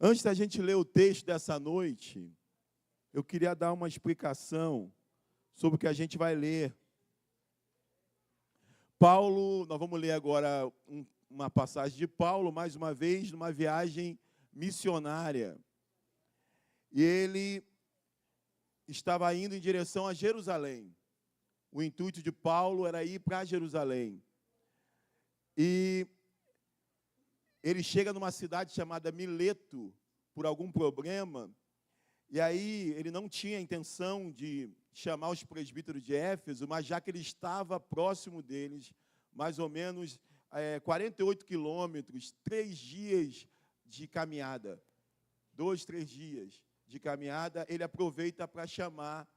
Antes da gente ler o texto dessa noite, eu queria dar uma explicação sobre o que a gente vai ler. Paulo, nós vamos ler agora uma passagem de Paulo, mais uma vez, numa viagem missionária. E ele estava indo em direção a Jerusalém. O intuito de Paulo era ir para Jerusalém. E ele chega numa cidade chamada Mileto, por algum problema, e aí ele não tinha a intenção de chamar os presbíteros de Éfeso, mas já que ele estava próximo deles, mais ou menos 48 quilômetros, 3 dias de caminhada, 2, 3 dias de caminhada, ele aproveita para chamar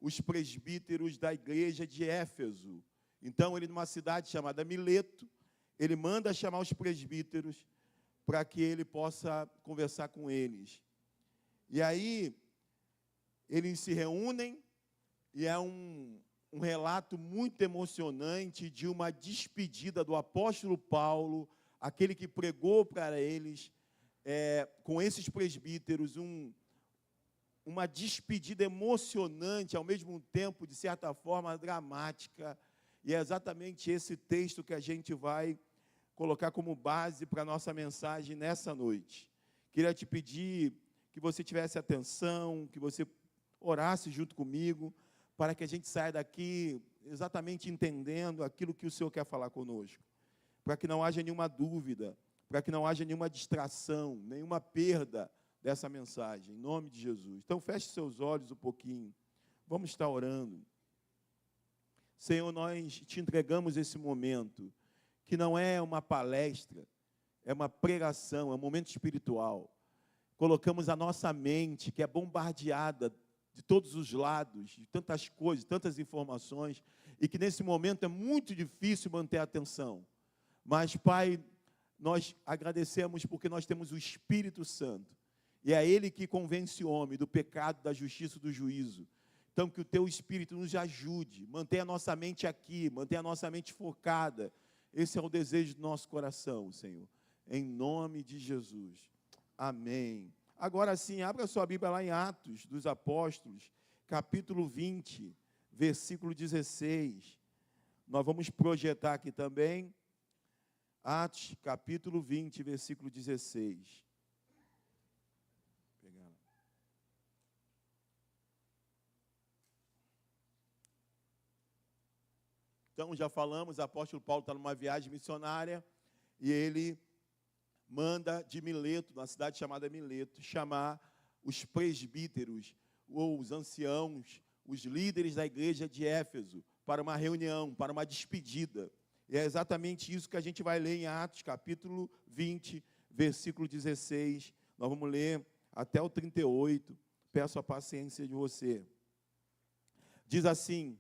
os presbíteros da igreja de Éfeso. Então, ele, numa cidade chamada Mileto, ele manda chamar os presbíteros para que ele possa conversar com eles. E aí, eles se reúnem, e é um relato muito emocionante de uma despedida do apóstolo Paulo, aquele que pregou para eles, com esses presbíteros, uma despedida emocionante, ao mesmo tempo, de certa forma, dramática. E é exatamente esse texto que a gente vai colocar como base para a nossa mensagem nessa noite. Queria te pedir que você tivesse atenção, que você orasse junto comigo, para que a gente saia daqui exatamente entendendo aquilo que o Senhor quer falar conosco. Para que não haja nenhuma dúvida, para que não haja nenhuma distração, nenhuma perda dessa mensagem, em nome de Jesus. Então, feche seus olhos um pouquinho. Vamos estar orando. Senhor, nós te entregamos esse momento, que não é uma palestra, é uma pregação, é um momento espiritual. Colocamos a nossa mente, que é bombardeada de todos os lados, de tantas coisas, tantas informações, e que nesse momento é muito difícil manter a atenção. Mas, Pai, nós agradecemos porque nós temos o Espírito Santo, e é Ele que convence o homem do pecado, da justiça e do juízo. Então, que o Teu Espírito nos ajude, mantenha a nossa mente aqui, mantenha a nossa mente focada. Esse é o desejo do nosso coração, Senhor. Em nome de Jesus. Amém. Agora sim, abra sua Bíblia lá em Atos dos Apóstolos, capítulo 20, versículo 16. Nós vamos projetar aqui também. Atos, capítulo 20, versículo 16. Então, já falamos, o apóstolo Paulo está numa viagem missionária e ele manda de Mileto, uma cidade chamada Mileto, chamar os presbíteros, ou os anciãos, os líderes da igreja de Éfeso, para uma reunião, para uma despedida. E é exatamente isso que a gente vai ler em Atos, capítulo 20, versículo 16. Nós vamos ler até o 38. Peço a paciência de você. Diz assim: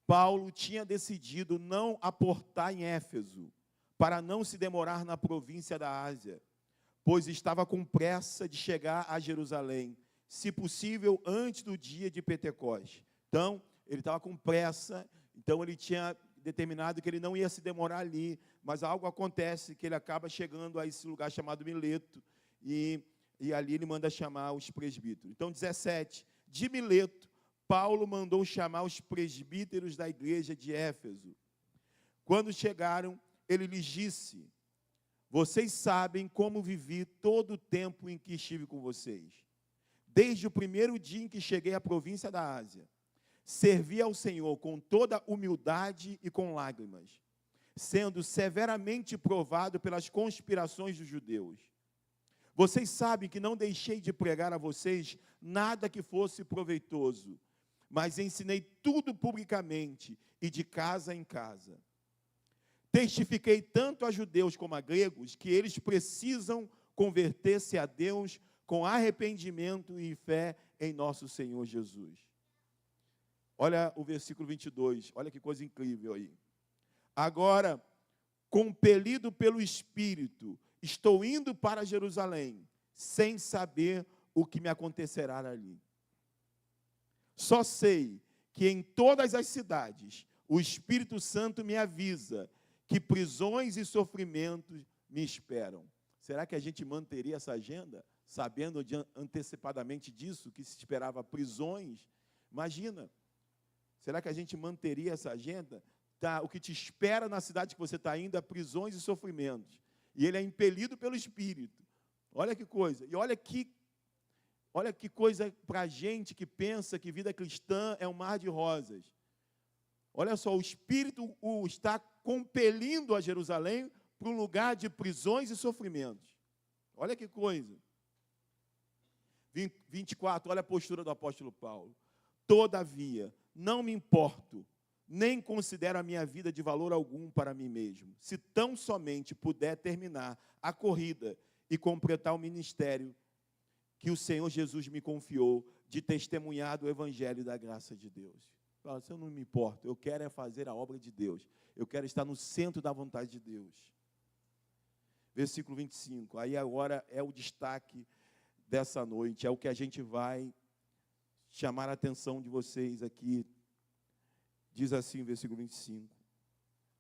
Paulo tinha decidido não aportar em Éfeso, para não se demorar na província da Ásia, pois estava com pressa de chegar a Jerusalém, se possível, antes do dia de Pentecostes. Então, ele estava com pressa, então ele tinha determinado que ele não ia se demorar ali, mas algo acontece que ele acaba chegando a esse lugar chamado Mileto, e ali ele manda chamar os presbíteros. Então, 17, de Mileto, Paulo mandou chamar os presbíteros da igreja de Éfeso. Quando chegaram, ele lhes disse: vocês sabem como vivi todo o tempo em que estive com vocês. Desde o primeiro dia em que cheguei à província da Ásia, servi ao Senhor com toda humildade e com lágrimas, sendo severamente provado pelas conspirações dos judeus. Vocês sabem que não deixei de pregar a vocês nada que fosse proveitoso, mas ensinei tudo publicamente e de casa em casa. Testifiquei tanto a judeus como a gregos que eles precisam converter-se a Deus com arrependimento e fé em nosso Senhor Jesus. Olha o versículo 22, olha que coisa incrível aí. Agora, compelido pelo Espírito, estou indo para Jerusalém, sem saber o que me acontecerá ali. Só sei que em todas as cidades o Espírito Santo me avisa que prisões e sofrimentos me esperam. Será que a gente manteria essa agenda, sabendo antecipadamente disso, que se esperava prisões? Imagina, será que a gente manteria essa agenda? Tá, o que te espera na cidade que você está indo é prisões e sofrimentos. E ele é impelido pelo Espírito. Olha que coisa. E olha que coisa para a gente que pensa que vida cristã é um mar de rosas. Olha só, o Espírito o está compelindo a Jerusalém para um lugar de prisões e sofrimentos. Olha que coisa. 24, olha a postura do apóstolo Paulo. Todavia, não me importo, nem considero a minha vida de valor algum para mim mesmo, se tão somente puder terminar a corrida e completar o ministério que o Senhor Jesus me confiou de testemunhar do Evangelho da graça de Deus. Fala, eu não me importo, eu quero é fazer a obra de Deus, eu quero estar no centro da vontade de Deus. Versículo 25, aí agora é o destaque dessa noite, é o que a gente vai chamar a atenção de vocês aqui. Diz assim, versículo 25,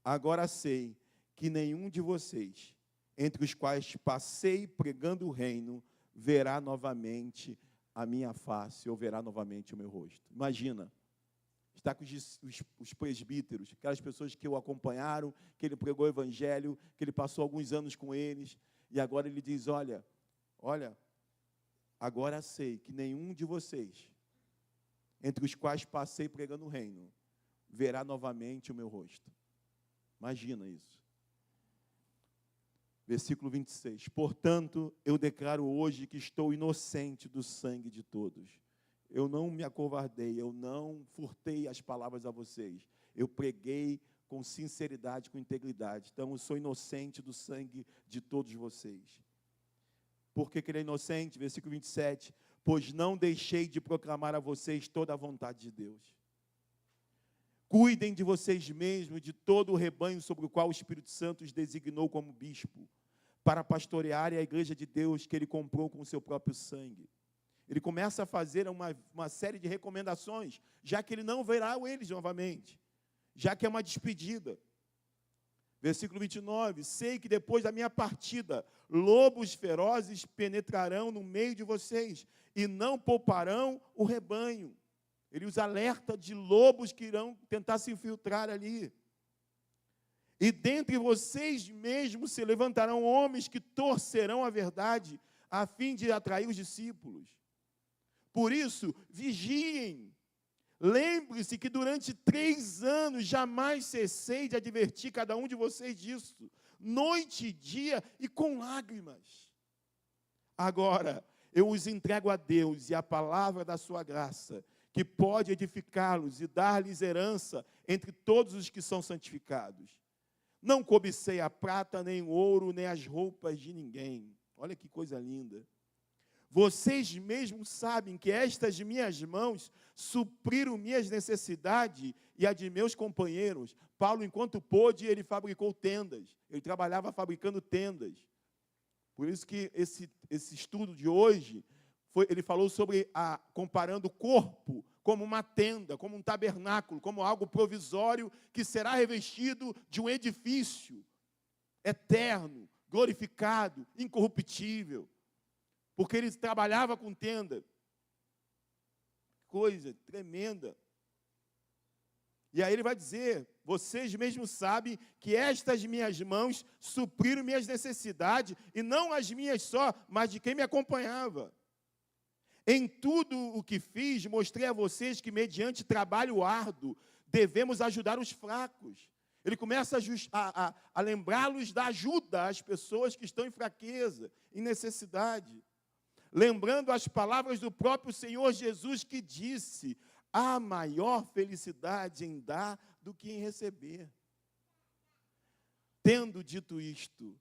agora sei que nenhum de vocês, entre os quais passei pregando o reino, verá novamente a minha face, ou verá novamente o meu rosto. Imagina, está com os presbíteros, aquelas pessoas que o acompanharam, que ele pregou o evangelho, que ele passou alguns anos com eles, e agora ele diz, olha, agora sei que nenhum de vocês, entre os quais passei pregando o reino, verá novamente o meu rosto. Imagina isso. Versículo 26. Portanto, eu declaro hoje que estou inocente do sangue de todos. Eu não me acovardei, eu não furtei as palavras a vocês. Eu preguei com sinceridade, com integridade. Então, eu sou inocente do sangue de todos vocês. Por que ele é inocente? Versículo 27. Pois não deixei de proclamar a vocês toda a vontade de Deus. Cuidem de vocês mesmos, de todo o rebanho sobre o qual o Espírito Santo os designou como bispo, para pastorearem a igreja de Deus que ele comprou com o seu próprio sangue. Ele começa a fazer uma série de recomendações, já que ele não verá eles novamente, já que é uma despedida. Versículo 29, sei que depois da minha partida, lobos ferozes penetrarão no meio de vocês e não pouparão o rebanho. Ele os alerta de lobos que irão tentar se infiltrar ali. E dentre vocês mesmos se levantarão homens que torcerão a verdade, a fim de atrair os discípulos. Por isso, vigiem. Lembre-se que durante 3 anos jamais cessei de advertir cada um de vocês disso, noite e dia e com lágrimas. Agora, eu os entrego a Deus e a palavra da sua graça, que pode edificá-los e dar-lhes herança entre todos os que são santificados. Não cobicei a prata, nem o ouro, nem as roupas de ninguém. Olha que coisa linda. Vocês mesmos sabem que estas minhas mãos supriram minhas necessidades e a de meus companheiros. Paulo, enquanto pôde, ele fabricou tendas. Ele trabalhava fabricando tendas. Por isso que esse estudo de hoje, ele falou sobre comparando o corpo como uma tenda, como um tabernáculo, como algo provisório que será revestido de um edifício eterno, glorificado, incorruptível. Porque ele trabalhava com tenda. Coisa tremenda. E aí ele vai dizer, vocês mesmos sabem que estas minhas mãos supriram minhas necessidades, e não as minhas só, mas de quem me acompanhava. Em tudo o que fiz, mostrei a vocês que, mediante trabalho árduo, devemos ajudar os fracos. Ele começa a lembrá-los da ajuda às pessoas que estão em fraqueza, em necessidade. Lembrando as palavras do próprio Senhor Jesus, que disse, há maior felicidade em dar do que em receber. Tendo dito isto,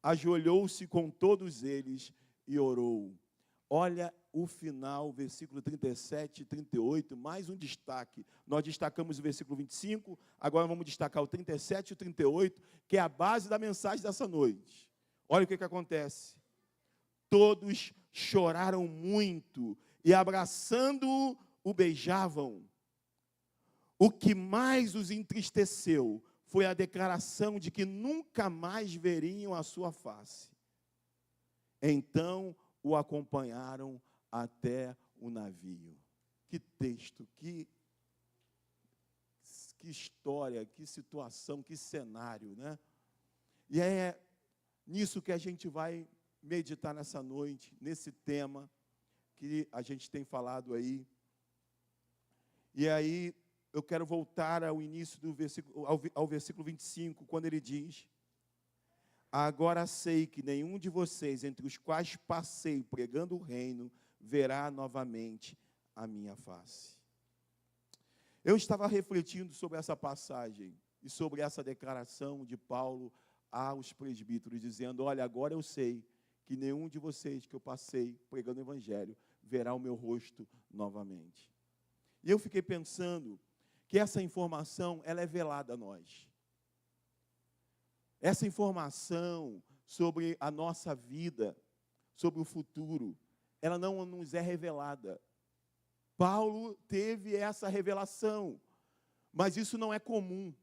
ajoelhou-se com todos eles e orou. Olha o final, versículo 37 e 38, mais um destaque. Nós destacamos o versículo 25, agora vamos destacar o 37 e o 38, que é a base da mensagem dessa noite. Olha o que acontece. Todos choraram muito e, abraçando-o, o beijavam. O que mais os entristeceu foi a declaração de que nunca mais veriam a sua face. Então o acompanharam até o navio. Que texto, que história, que situação, que cenário, né? E é nisso que a gente vai meditar nessa noite, nesse tema que a gente tem falado aí. E aí eu quero voltar ao início do versículo, ao versículo 25, quando ele diz: agora sei que nenhum de vocês, entre os quais passei pregando o reino, verá novamente a minha face. Eu estava refletindo sobre essa passagem e sobre essa declaração de Paulo aos presbíteros, dizendo: olha, agora eu sei que nenhum de vocês que eu passei pregando o evangelho verá o meu rosto novamente. E eu fiquei pensando que essa informação, ela é velada a nós. Essa informação sobre a nossa vida, sobre o futuro, ela não nos é revelada. Paulo teve essa revelação, mas isso não é comum.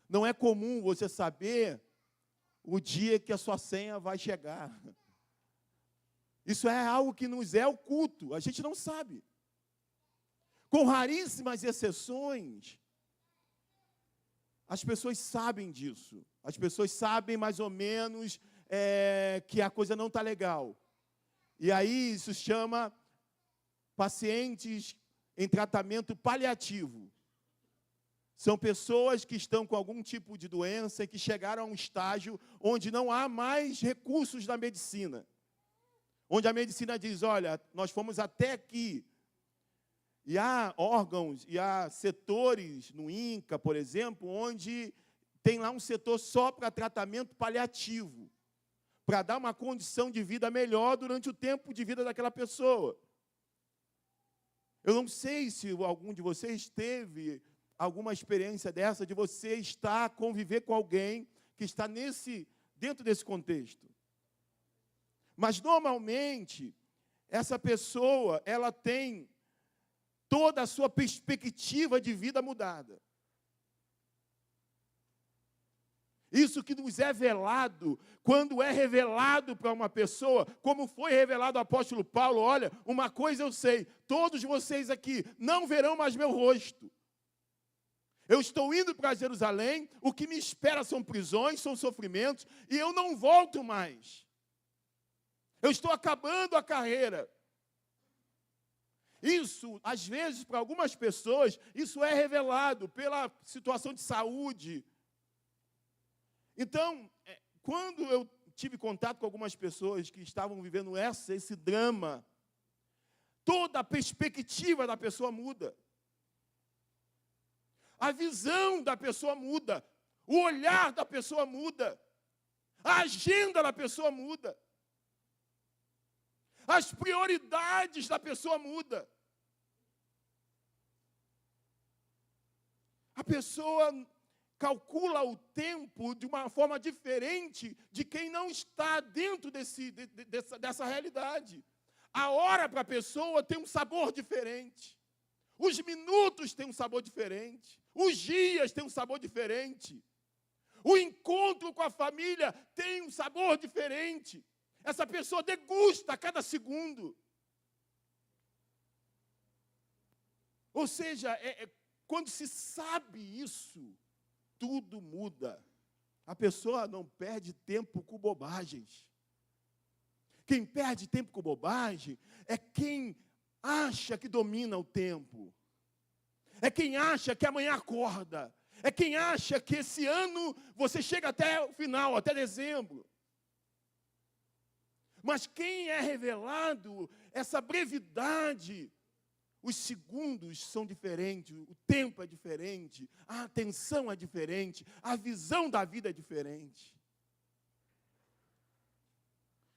Não é comum você saber o dia que a sua senha vai chegar. Isso é algo que nos é oculto, a gente não sabe. Com raríssimas exceções, as pessoas sabem disso. As pessoas sabem mais ou menos que a coisa não está legal. E aí isso chama pacientes em tratamento paliativo. São pessoas que estão com algum tipo de doença e que chegaram a um estágio onde não há mais recursos da medicina. Onde a medicina diz: olha, nós fomos até aqui. E há órgãos, e há setores no INCA, por exemplo, onde tem lá um setor só para tratamento paliativo, para dar uma condição de vida melhor durante o tempo de vida daquela pessoa. Eu não sei se algum de vocês teve alguma experiência dessa, de você estar, conviver com alguém que está dentro desse contexto. Mas, normalmente, essa pessoa, ela tem toda a sua perspectiva de vida mudada. Isso que nos é velado, quando é revelado para uma pessoa, como foi revelado ao apóstolo Paulo: olha, uma coisa eu sei, todos vocês aqui não verão mais meu rosto. Eu estou indo para Jerusalém, o que me espera são prisões, são sofrimentos, e eu não volto mais. Eu estou acabando a carreira. Isso, às vezes, para algumas pessoas, isso é revelado pela situação de saúde. Então, quando eu tive contato com algumas pessoas que estavam vivendo esse drama, toda a perspectiva da pessoa muda. A visão da pessoa muda. O olhar da pessoa muda. A agenda da pessoa muda. As prioridades da pessoa mudam. A pessoa calcula o tempo de uma forma diferente de quem não está dentro dessa realidade. A hora para a pessoa tem um sabor diferente. Os minutos têm um sabor diferente. Os dias têm um sabor diferente. O encontro com a família tem um sabor diferente. Essa pessoa degusta a cada segundo. Ou seja, quando se sabe isso, tudo muda. A pessoa não perde tempo com bobagens. Quem perde tempo com bobagem é quem acha que domina o tempo. É quem acha que amanhã acorda. É quem acha que esse ano você chega até o final, até dezembro. Mas quem é revelado, essa brevidade, os segundos são diferentes, o tempo é diferente, a atenção é diferente, a visão da vida é diferente.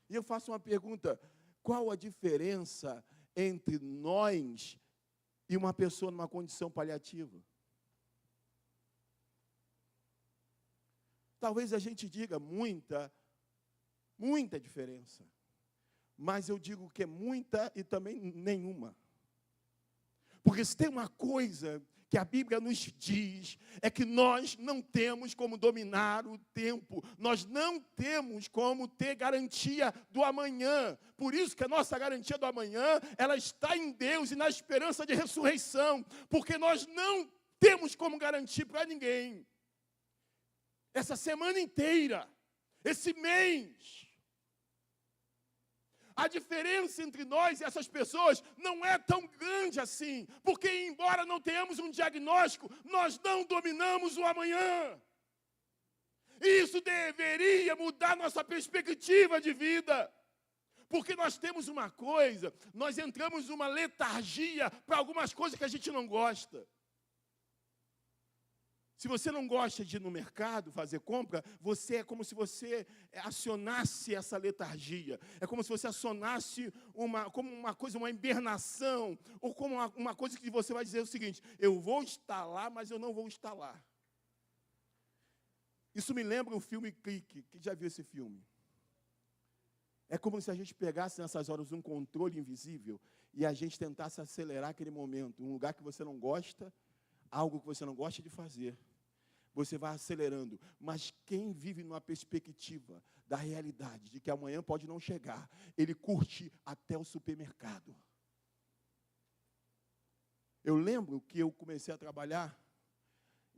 E eu faço uma pergunta: qual a diferença entre nós e uma pessoa numa condição paliativa? Talvez a gente diga muita diferença. Mas eu digo que é muita e também nenhuma. Porque se tem uma coisa que a Bíblia nos diz é que nós não temos como dominar o tempo, nós não temos como ter garantia do amanhã. Por isso que a nossa garantia do amanhã, ela está em Deus e na esperança de ressurreição, porque nós não temos como garantir para ninguém. Essa semana inteira, esse mês, a diferença entre nós e essas pessoas não é tão grande assim, porque embora não tenhamos um diagnóstico, nós não dominamos o amanhã. Isso deveria mudar nossa perspectiva de vida, porque nós temos uma coisa, nós entramos numa letargia para algumas coisas que a gente não gosta. Se você não gosta de ir no mercado fazer compra, é como se você acionasse essa letargia. É como se você acionasse uma hibernação, ou como uma coisa que você vai dizer o seguinte: eu vou estar lá, mas eu não vou estar lá. Isso me lembra o filme Clique. Quem já viu esse filme? É como se a gente pegasse nessas horas um controle invisível e a gente tentasse acelerar aquele momento. Um lugar que você não gosta, algo que você não gosta de fazer. Você vai acelerando, mas quem vive numa perspectiva da realidade, de que amanhã pode não chegar, ele curte até o supermercado. Eu lembro que eu comecei a trabalhar,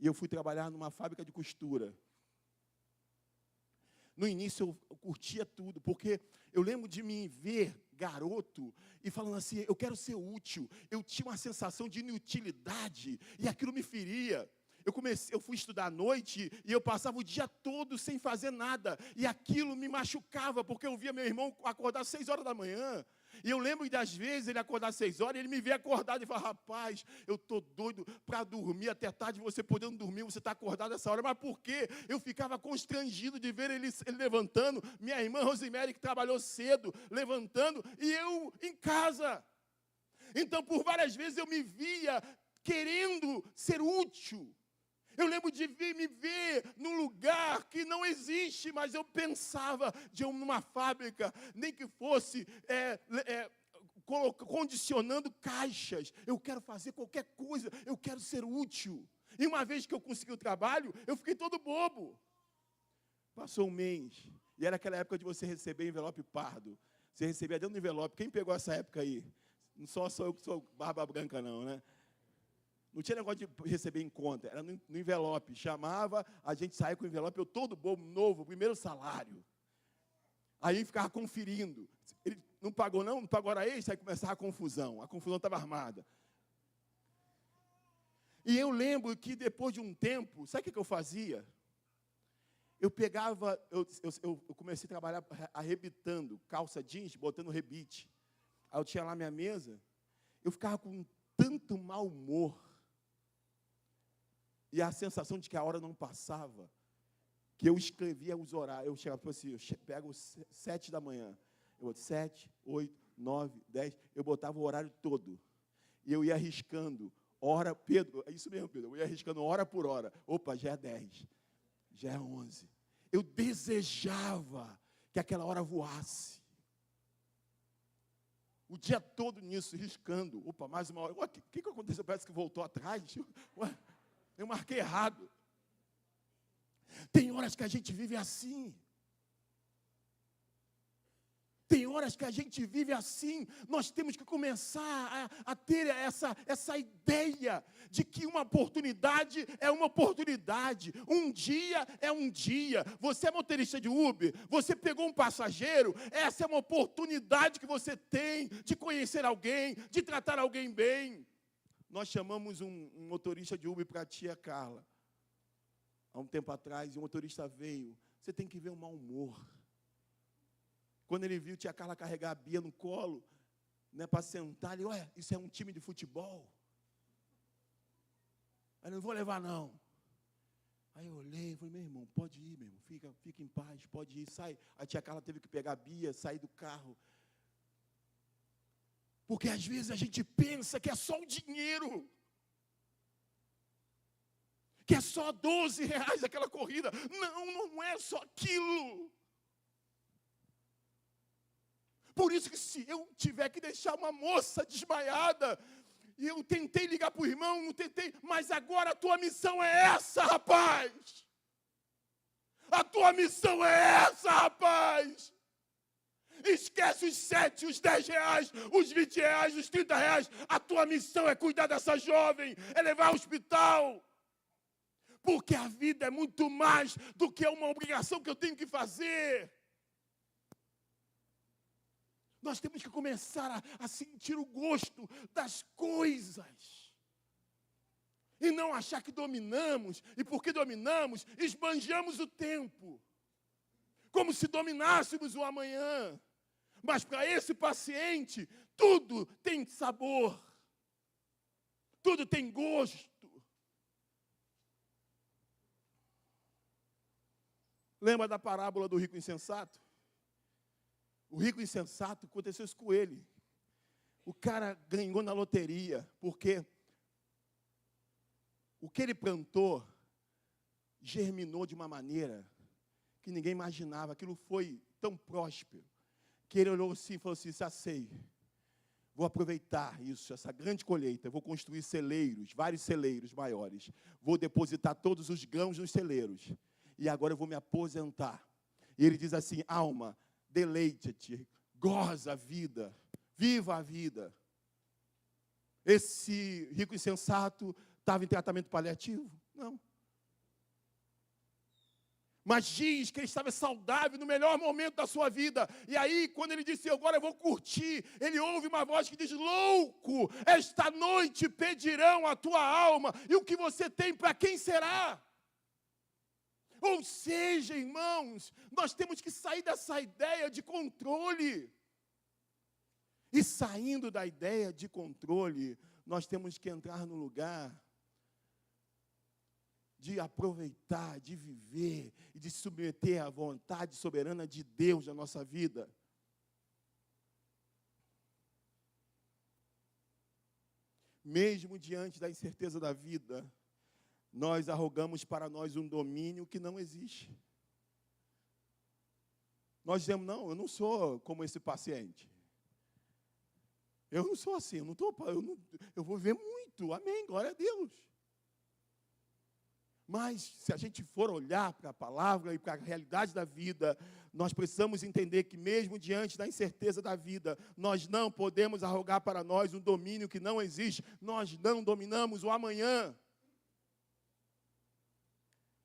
e eu fui trabalhar numa fábrica de costura. No início eu curtia tudo, porque eu lembro de me ver garoto e falando assim, eu quero ser útil. Eu tinha uma sensação de inutilidade e aquilo me feria. Eu fui estudar à noite e eu passava o dia todo sem fazer nada. E aquilo me machucava, porque eu via meu irmão acordar às 6 horas da manhã. E eu lembro das vezes ele acordar às 6 horas, ele me vê acordado e fala, rapaz, eu estou doido para dormir até tarde, você podendo dormir, você está acordado essa hora. Mas por quê? Eu ficava constrangido de ver ele levantando, minha irmã Rosemary, que trabalhou cedo, levantando, e eu em casa. Então, por várias vezes eu me via querendo ser útil. Eu lembro de me ver num lugar que não existe, mas eu pensava de numa fábrica, nem que fosse condicionando caixas. Eu quero fazer qualquer coisa, eu quero ser útil. E uma vez que eu consegui o trabalho, eu fiquei todo bobo. Passou um mês, e era aquela época de você receber envelope pardo. Você recebia dentro do envelope. Quem pegou essa época aí? Não sou eu que sou barba branca não, né? Não tinha negócio de receber em conta, era no envelope. Chamava, a gente saía com o envelope, eu todo bobo, novo, primeiro salário. Aí ficava conferindo. Ele não pagou não pagou hora extra, aí começava a confusão estava armada. E eu lembro que depois de um tempo, sabe o que eu fazia? Eu pegava, eu comecei a trabalhar arrebitando, calça jeans, botando rebite. Aí eu tinha lá minha mesa, eu ficava com tanto mau humor, e a sensação de que a hora não passava, que eu escrevia os horários. Eu chegava assim, eu pego 7 da manhã. Eu boto 7, 8, 9, 10. Eu botava o horário todo. E eu ia arriscando. Hora, Pedro, é isso mesmo, Pedro. Eu ia arriscando hora por hora. Opa, já é 10. Já é 11. Eu desejava que aquela hora voasse. O dia todo nisso, riscando. Opa, mais uma hora. O que aconteceu? Parece que voltou atrás. Ué, eu marquei errado. Tem horas que a gente vive assim. Tem horas que a gente vive assim. Nós temos que começar a ter essa ideia de que uma oportunidade é uma oportunidade. Um dia é um dia. Você é motorista de Uber, você pegou um passageiro, essa é uma oportunidade que você tem de conhecer alguém, de tratar alguém bem. Nós chamamos um motorista de Uber para a tia Carla. Há um tempo atrás, o motorista veio. Você tem que ver o mau humor. Quando ele viu a tia Carla carregar a Bia no colo, né, para sentar, ele, ué, isso é um time de futebol? Aí eu não vou levar, não. Aí eu olhei e falei, meu irmão, pode ir, meu irmão, fica em paz, pode ir, sai. A tia Carla teve que pegar a Bia, sair do carro. Porque às vezes a gente pensa que é só o dinheiro, que é só R$12 aquela corrida. Não é só aquilo. Por isso que se eu tiver que deixar uma moça desmaiada, E eu tentei ligar para o irmão, não tentei, mas agora a tua missão é essa, rapaz. A tua missão é essa, rapaz. Esquece os 7, os 10 reais, os 20 reais, os 30 reais. A tua missão é cuidar dessa jovem, é levar ao hospital. Porque a vida é muito mais do que uma obrigação que eu tenho que fazer. Nós temos que começar a sentir o gosto das coisas. E não achar que dominamos, e porque dominamos, esbanjamos o tempo. Como se dominássemos o amanhã. Mas para esse paciente, tudo tem sabor. Tudo tem gosto. Lembra da parábola do rico insensato? O rico insensato, aconteceu isso com ele. O cara ganhou na loteria, porque o que ele plantou germinou de uma maneira que ninguém imaginava. Aquilo foi tão próspero, que ele olhou assim e falou assim, já sei, vou aproveitar isso, essa grande colheita, vou construir celeiros, vários celeiros maiores, vou depositar todos os grãos nos celeiros, e agora eu vou me aposentar. E ele diz assim, alma, deleite-te, goza a vida, viva a vida. Esse rico insensato estava em tratamento paliativo? Não. Mas diz que ele estava saudável no melhor momento da sua vida. E aí, quando ele disse, agora eu vou curtir, ele ouve uma voz que diz, louco, esta noite pedirão a tua alma, e o que você tem, para quem será? Ou seja, irmãos, nós temos que sair dessa ideia de controle. E saindo da ideia de controle, nós temos que entrar no lugar de aproveitar, de viver e de submeter à vontade soberana de Deus na nossa vida. Mesmo diante da incerteza da vida, nós arrogamos para nós um domínio que não existe. Nós dizemos, não, eu não sou como esse paciente. Eu não sou assim, eu vou ver muito, amém, glória a Deus. Mas, se a gente for olhar para a palavra e para a realidade da vida, nós precisamos entender que mesmo diante da incerteza da vida, nós não podemos arrogar para nós um domínio que não existe. Nós não dominamos o amanhã.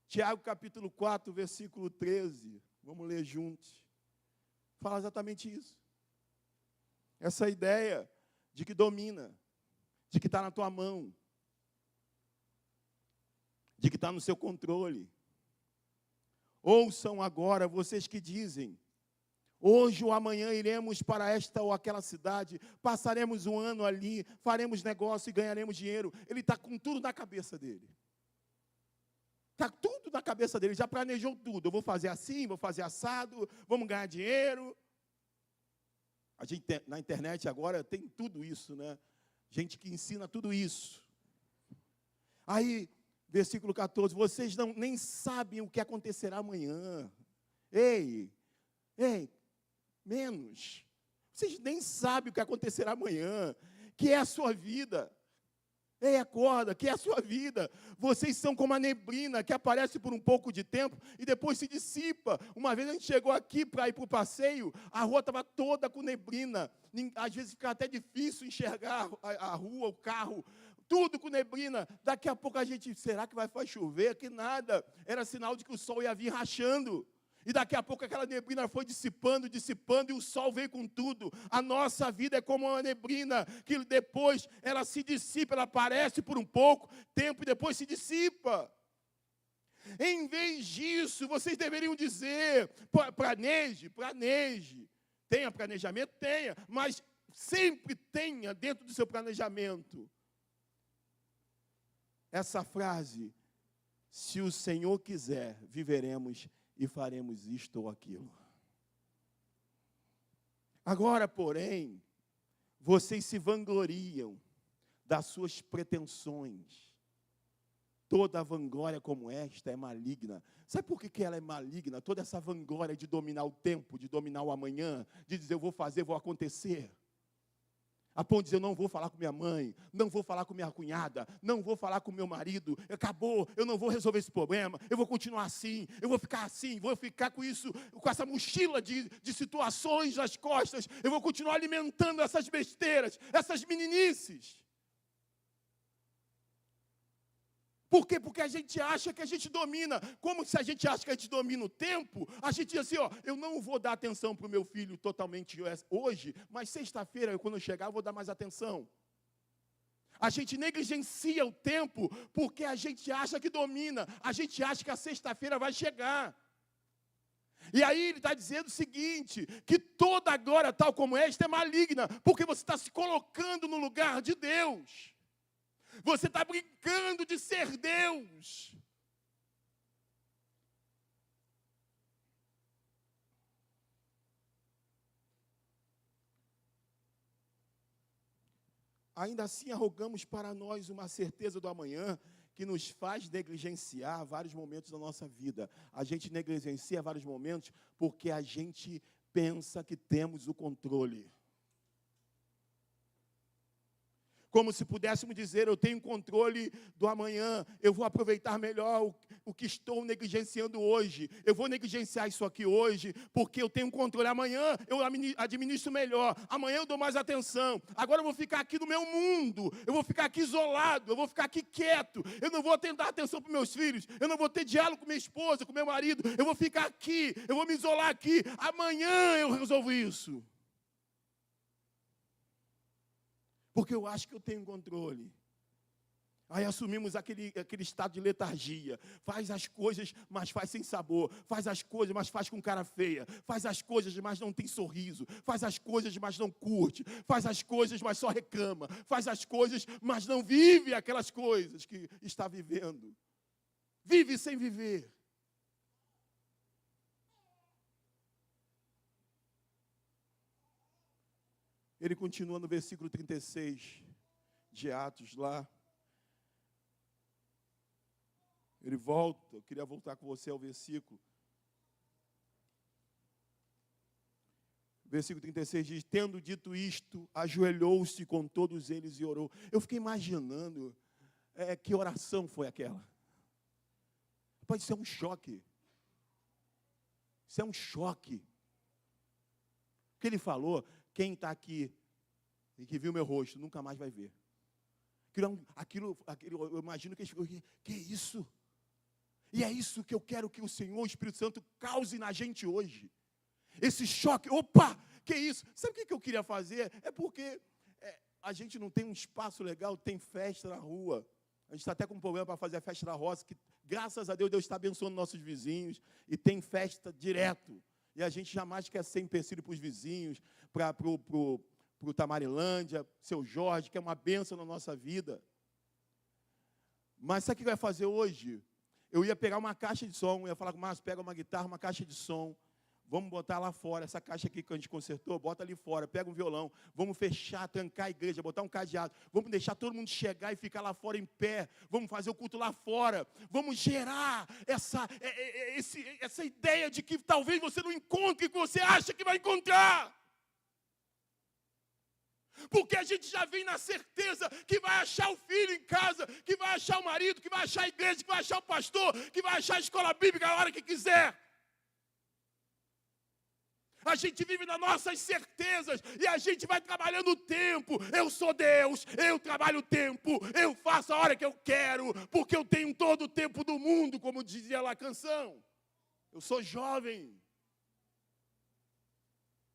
Tiago capítulo 4, versículo 13, vamos ler juntos. Fala exatamente isso. Essa ideia de que domina, de que está na tua mão, de que está no seu controle. Ouçam agora vocês que dizem, hoje ou amanhã iremos para esta ou aquela cidade, passaremos um ano ali, faremos negócio e ganharemos dinheiro. Ele está com tudo na cabeça dele. Está tudo na cabeça dele, já planejou tudo. Eu vou fazer assim, vou fazer assado, vamos ganhar dinheiro. A gente na internet agora tem tudo isso, né? Gente que ensina tudo isso. Aí, versículo 14, vocês nem sabem o que acontecerá amanhã. Ei, menos. Vocês nem sabem o que acontecerá amanhã, que é a sua vida. Ei, acorda, que é a sua vida. Vocês são como a neblina que aparece por um pouco de tempo e depois se dissipa. Uma vez a gente chegou aqui para ir para o passeio, a rua estava toda com neblina. Às vezes fica até difícil enxergar a rua, o carro, tudo com neblina. Daqui a pouco a gente, será que vai chover? Que nada. Era sinal de que o sol ia vir rachando. E daqui a pouco aquela neblina foi dissipando, e o sol veio com tudo. A nossa vida é como uma neblina, que depois ela se dissipa, ela aparece por um pouco tempo e depois se dissipa. Em vez disso, vocês deveriam dizer, planeje. Tenha planejamento? Tenha, mas sempre tenha dentro do seu planejamento essa frase, se o Senhor quiser, viveremos e faremos isto ou aquilo. Agora, porém, vocês se vangloriam das suas pretensões. Toda vanglória como esta é maligna. Sabe por que ela é maligna? Toda essa vanglória de dominar o tempo, de dominar o amanhã, de dizer eu vou fazer, vou acontecer. A ponto de dizer, eu não vou falar com minha mãe, não vou falar com minha cunhada, não vou falar com meu marido, acabou, eu não vou resolver esse problema, eu vou continuar assim, eu vou ficar assim, vou ficar com isso, com essa mochila de situações nas costas, eu vou continuar alimentando essas besteiras, essas meninices. Por quê? Porque a gente acha que a gente domina. Como se a gente acha que a gente domina o tempo, a gente diz assim, eu não vou dar atenção para o meu filho totalmente hoje, mas sexta-feira, quando eu chegar, eu vou dar mais atenção. A gente negligencia o tempo porque a gente acha que domina. A gente acha que a sexta-feira vai chegar. E aí ele está dizendo o seguinte, que toda glória tal como esta é maligna, porque você está se colocando no lugar de Deus. Você está brincando de ser Deus. Ainda assim, arrogamos para nós uma certeza do amanhã que nos faz negligenciar vários momentos da nossa vida. A gente negligencia vários momentos porque a gente pensa que temos o controle. Como se pudéssemos dizer, eu tenho controle do amanhã, eu vou aproveitar melhor o que estou negligenciando hoje. Eu vou negligenciar isso aqui hoje, porque eu tenho controle. Amanhã eu administro melhor, amanhã eu dou mais atenção. Agora eu vou ficar aqui no meu mundo, eu vou ficar aqui isolado, eu vou ficar aqui quieto. Eu não vou dar atenção para os meus filhos, eu não vou ter diálogo com minha esposa, com meu marido. Eu vou ficar aqui, eu vou me isolar aqui. Amanhã eu resolvo isso. Porque eu acho que eu tenho controle. Aí assumimos aquele estado de letargia. Faz as coisas, mas faz sem sabor. Faz as coisas, mas faz com cara feia. Faz as coisas, mas não tem sorriso. Faz as coisas, mas não curte. Faz as coisas, mas só reclama. Faz as coisas, mas não vive aquelas coisas que está vivendo. Vive sem viver. Ele continua no versículo 36 de Atos lá. Ele volta, eu queria voltar com você ao versículo. Versículo 36 diz, tendo dito isto, ajoelhou-se com todos eles e orou. Eu fiquei imaginando que oração foi aquela. Pode ser um choque. Isso é um choque. O que ele falou... Quem está aqui e que viu meu rosto, nunca mais vai ver. Aquilo, eu imagino que eles ficam, que é isso? E é isso que eu quero que o Senhor, o Espírito Santo, cause na gente hoje. Esse choque, opa, que é isso? Sabe o que eu queria fazer? É porque a gente não tem um espaço legal, tem festa na rua. A gente está até com um problema para fazer a festa da roça, que graças a Deus, Deus está abençoando nossos vizinhos, e tem festa direto. E a gente jamais quer ser empecilho para os vizinhos, para o Tamarilândia, seu Jorge, que é uma bênção na nossa vida. Mas sabe o que vai fazer hoje? Eu ia pegar uma caixa de som, ia falar com o Márcio, pega uma guitarra, uma caixa de som, vamos botar lá fora, essa caixa aqui que a gente consertou, bota ali fora, pega um violão, vamos fechar, trancar a igreja, botar um cadeado, vamos deixar todo mundo chegar e ficar lá fora em pé, vamos fazer o culto lá fora, vamos gerar essa ideia de que talvez você não encontre o que você acha que vai encontrar. Porque a gente já vem na certeza que vai achar o filho em casa, que vai achar o marido, que vai achar a igreja, que vai achar o pastor, que vai achar a escola bíblica a hora que quiser. A gente vive nas nossas certezas e a gente vai trabalhando o tempo. Eu sou Deus, eu trabalho o tempo, eu faço a hora que eu quero, porque eu tenho todo o tempo do mundo, como dizia lá a canção. Eu sou jovem.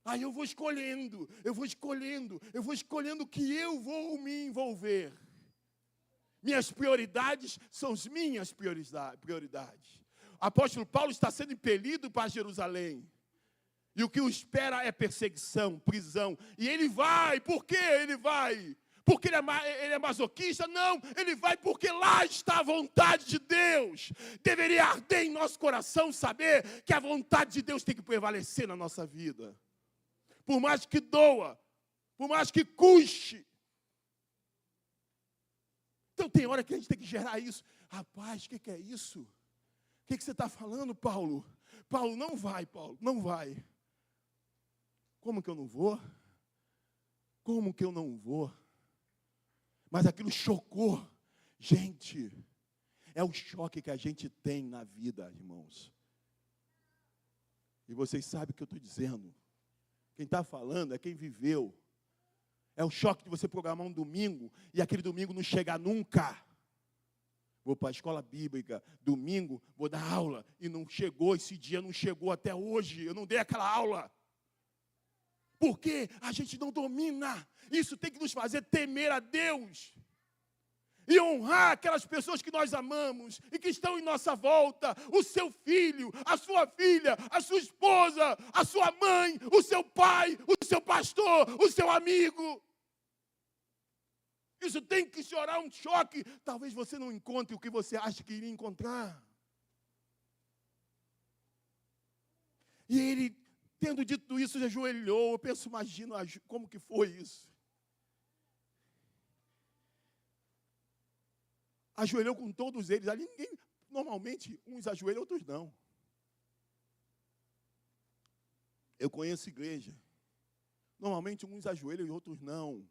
Aí eu vou escolhendo o que eu vou me envolver. Minhas prioridades são as minhas prioridades. O apóstolo Paulo está sendo impelido para Jerusalém. E o que o espera é perseguição, prisão. E ele vai, por que ele vai? Porque ele é masoquista? Não, ele vai porque lá está a vontade de Deus. Deveria arder em nosso coração saber que a vontade de Deus tem que prevalecer na nossa vida. Por mais que doa, por mais que custe. Então tem hora que a gente tem que gerar isso. Rapaz, o que é isso? O que você está falando, Paulo? Paulo, não vai, Paulo, não vai. Como que eu não vou? Como que eu não vou? Mas aquilo chocou. Gente, é o choque que a gente tem na vida, irmãos. E vocês sabem o que eu estou dizendo. Quem está falando é quem viveu. É o choque de você programar um domingo e aquele domingo não chegar nunca. Vou para a escola bíblica, domingo, vou dar aula. E não chegou, esse dia não chegou até hoje. Eu não dei aquela aula. Porque a gente não domina. Isso tem que nos fazer temer a Deus. E honrar aquelas pessoas que nós amamos e que estão em nossa volta. O seu filho, a sua filha, a sua esposa, a sua mãe, o seu pai, o seu pastor, o seu amigo. Isso tem que chorar um choque. Talvez você não encontre o que você acha que iria encontrar. E ele, tendo dito isso, se ajoelhou. Eu penso, imagino como que foi isso. Ajoelhou com todos eles. Ali ninguém, normalmente, uns ajoelham, outros não. Eu conheço igreja. Normalmente, uns ajoelham e outros não.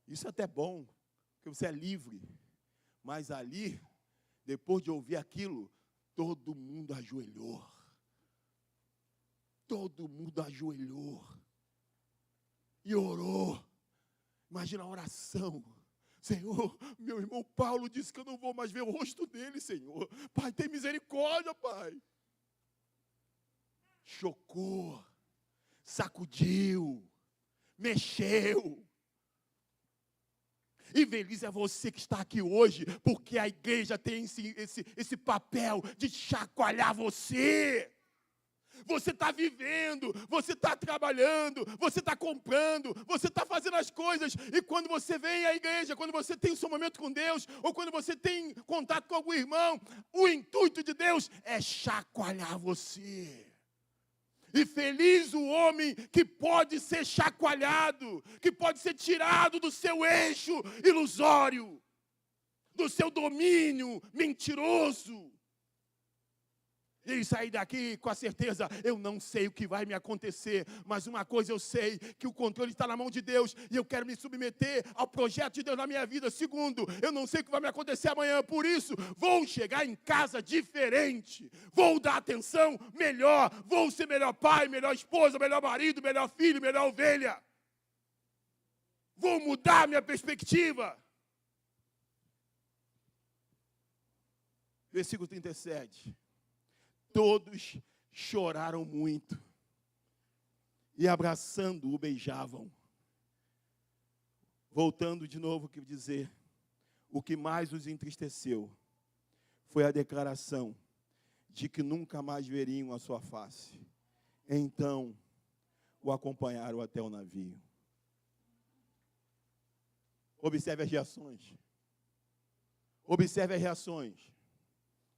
Isso é até bom, porque você é livre. Mas ali, depois de ouvir aquilo, todo mundo ajoelhou. Todo mundo ajoelhou. E orou. Imagina a oração. Senhor, meu irmão Paulo disse que eu não vou mais ver o rosto dele, Senhor. Pai, tem misericórdia, Pai. Chocou, sacudiu, mexeu. E feliz é você que está aqui hoje, porque a igreja tem esse papel de chacoalhar você. Você está vivendo, você está trabalhando, você está comprando, você está fazendo as coisas. E quando você vem à igreja, quando você tem o seu momento com Deus, ou quando você tem contato com algum irmão, o intuito de Deus é chacoalhar você. E feliz o homem que pode ser chacoalhado, que pode ser tirado do seu eixo ilusório, do seu domínio mentiroso. E sair daqui com a certeza, eu não sei o que vai me acontecer, mas uma coisa eu sei, que o controle está na mão de Deus, e eu quero me submeter ao projeto de Deus na minha vida. Segundo, eu não sei o que vai me acontecer amanhã, por isso, vou chegar em casa diferente, vou dar atenção melhor, vou ser melhor pai, melhor esposa, melhor marido, melhor filho, melhor ovelha. Vou mudar minha perspectiva. Versículo 37. Todos choraram muito e abraçando-o beijavam. Voltando de novo, quero dizer, o que mais os entristeceu foi a declaração de que nunca mais veriam a sua face. Então, o acompanharam até o navio. Observe as reações. Observe as reações.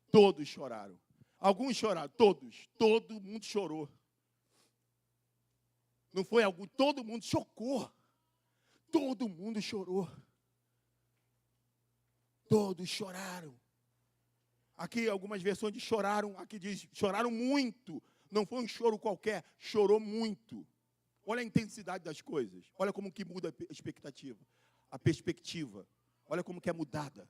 Todos choraram. Alguns choraram, todos. Todo mundo chorou. Não foi algum, todo mundo chocou. Todo mundo chorou. Todos choraram. Aqui algumas versões de choraram, aqui diz, choraram muito. Não foi um choro qualquer, chorou muito. Olha a intensidade das coisas. Olha como que muda a expectativa. A perspectiva. Olha como que é mudada.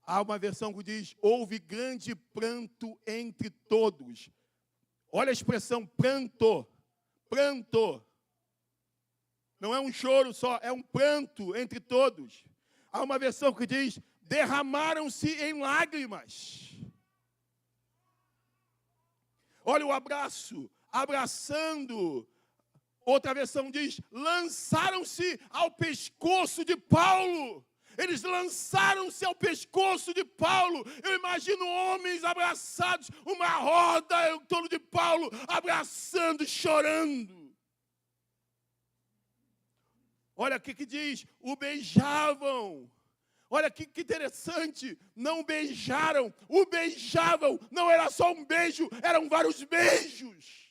Há uma versão que diz, houve grande pranto entre todos. Olha a expressão pranto. Pranto. Não é um choro só, é um pranto entre todos. Há uma versão que diz, derramaram-se em lágrimas. Olha o abraço, abraçando. Outra versão diz, lançaram-se ao pescoço de Paulo. Eles lançaram-se ao pescoço de Paulo. Eu imagino homens abraçados, uma roda em torno de Paulo, abraçando, chorando. Olha o que diz, o beijavam. Olha que interessante, não beijaram, o beijavam. Não era só um beijo, eram vários beijos.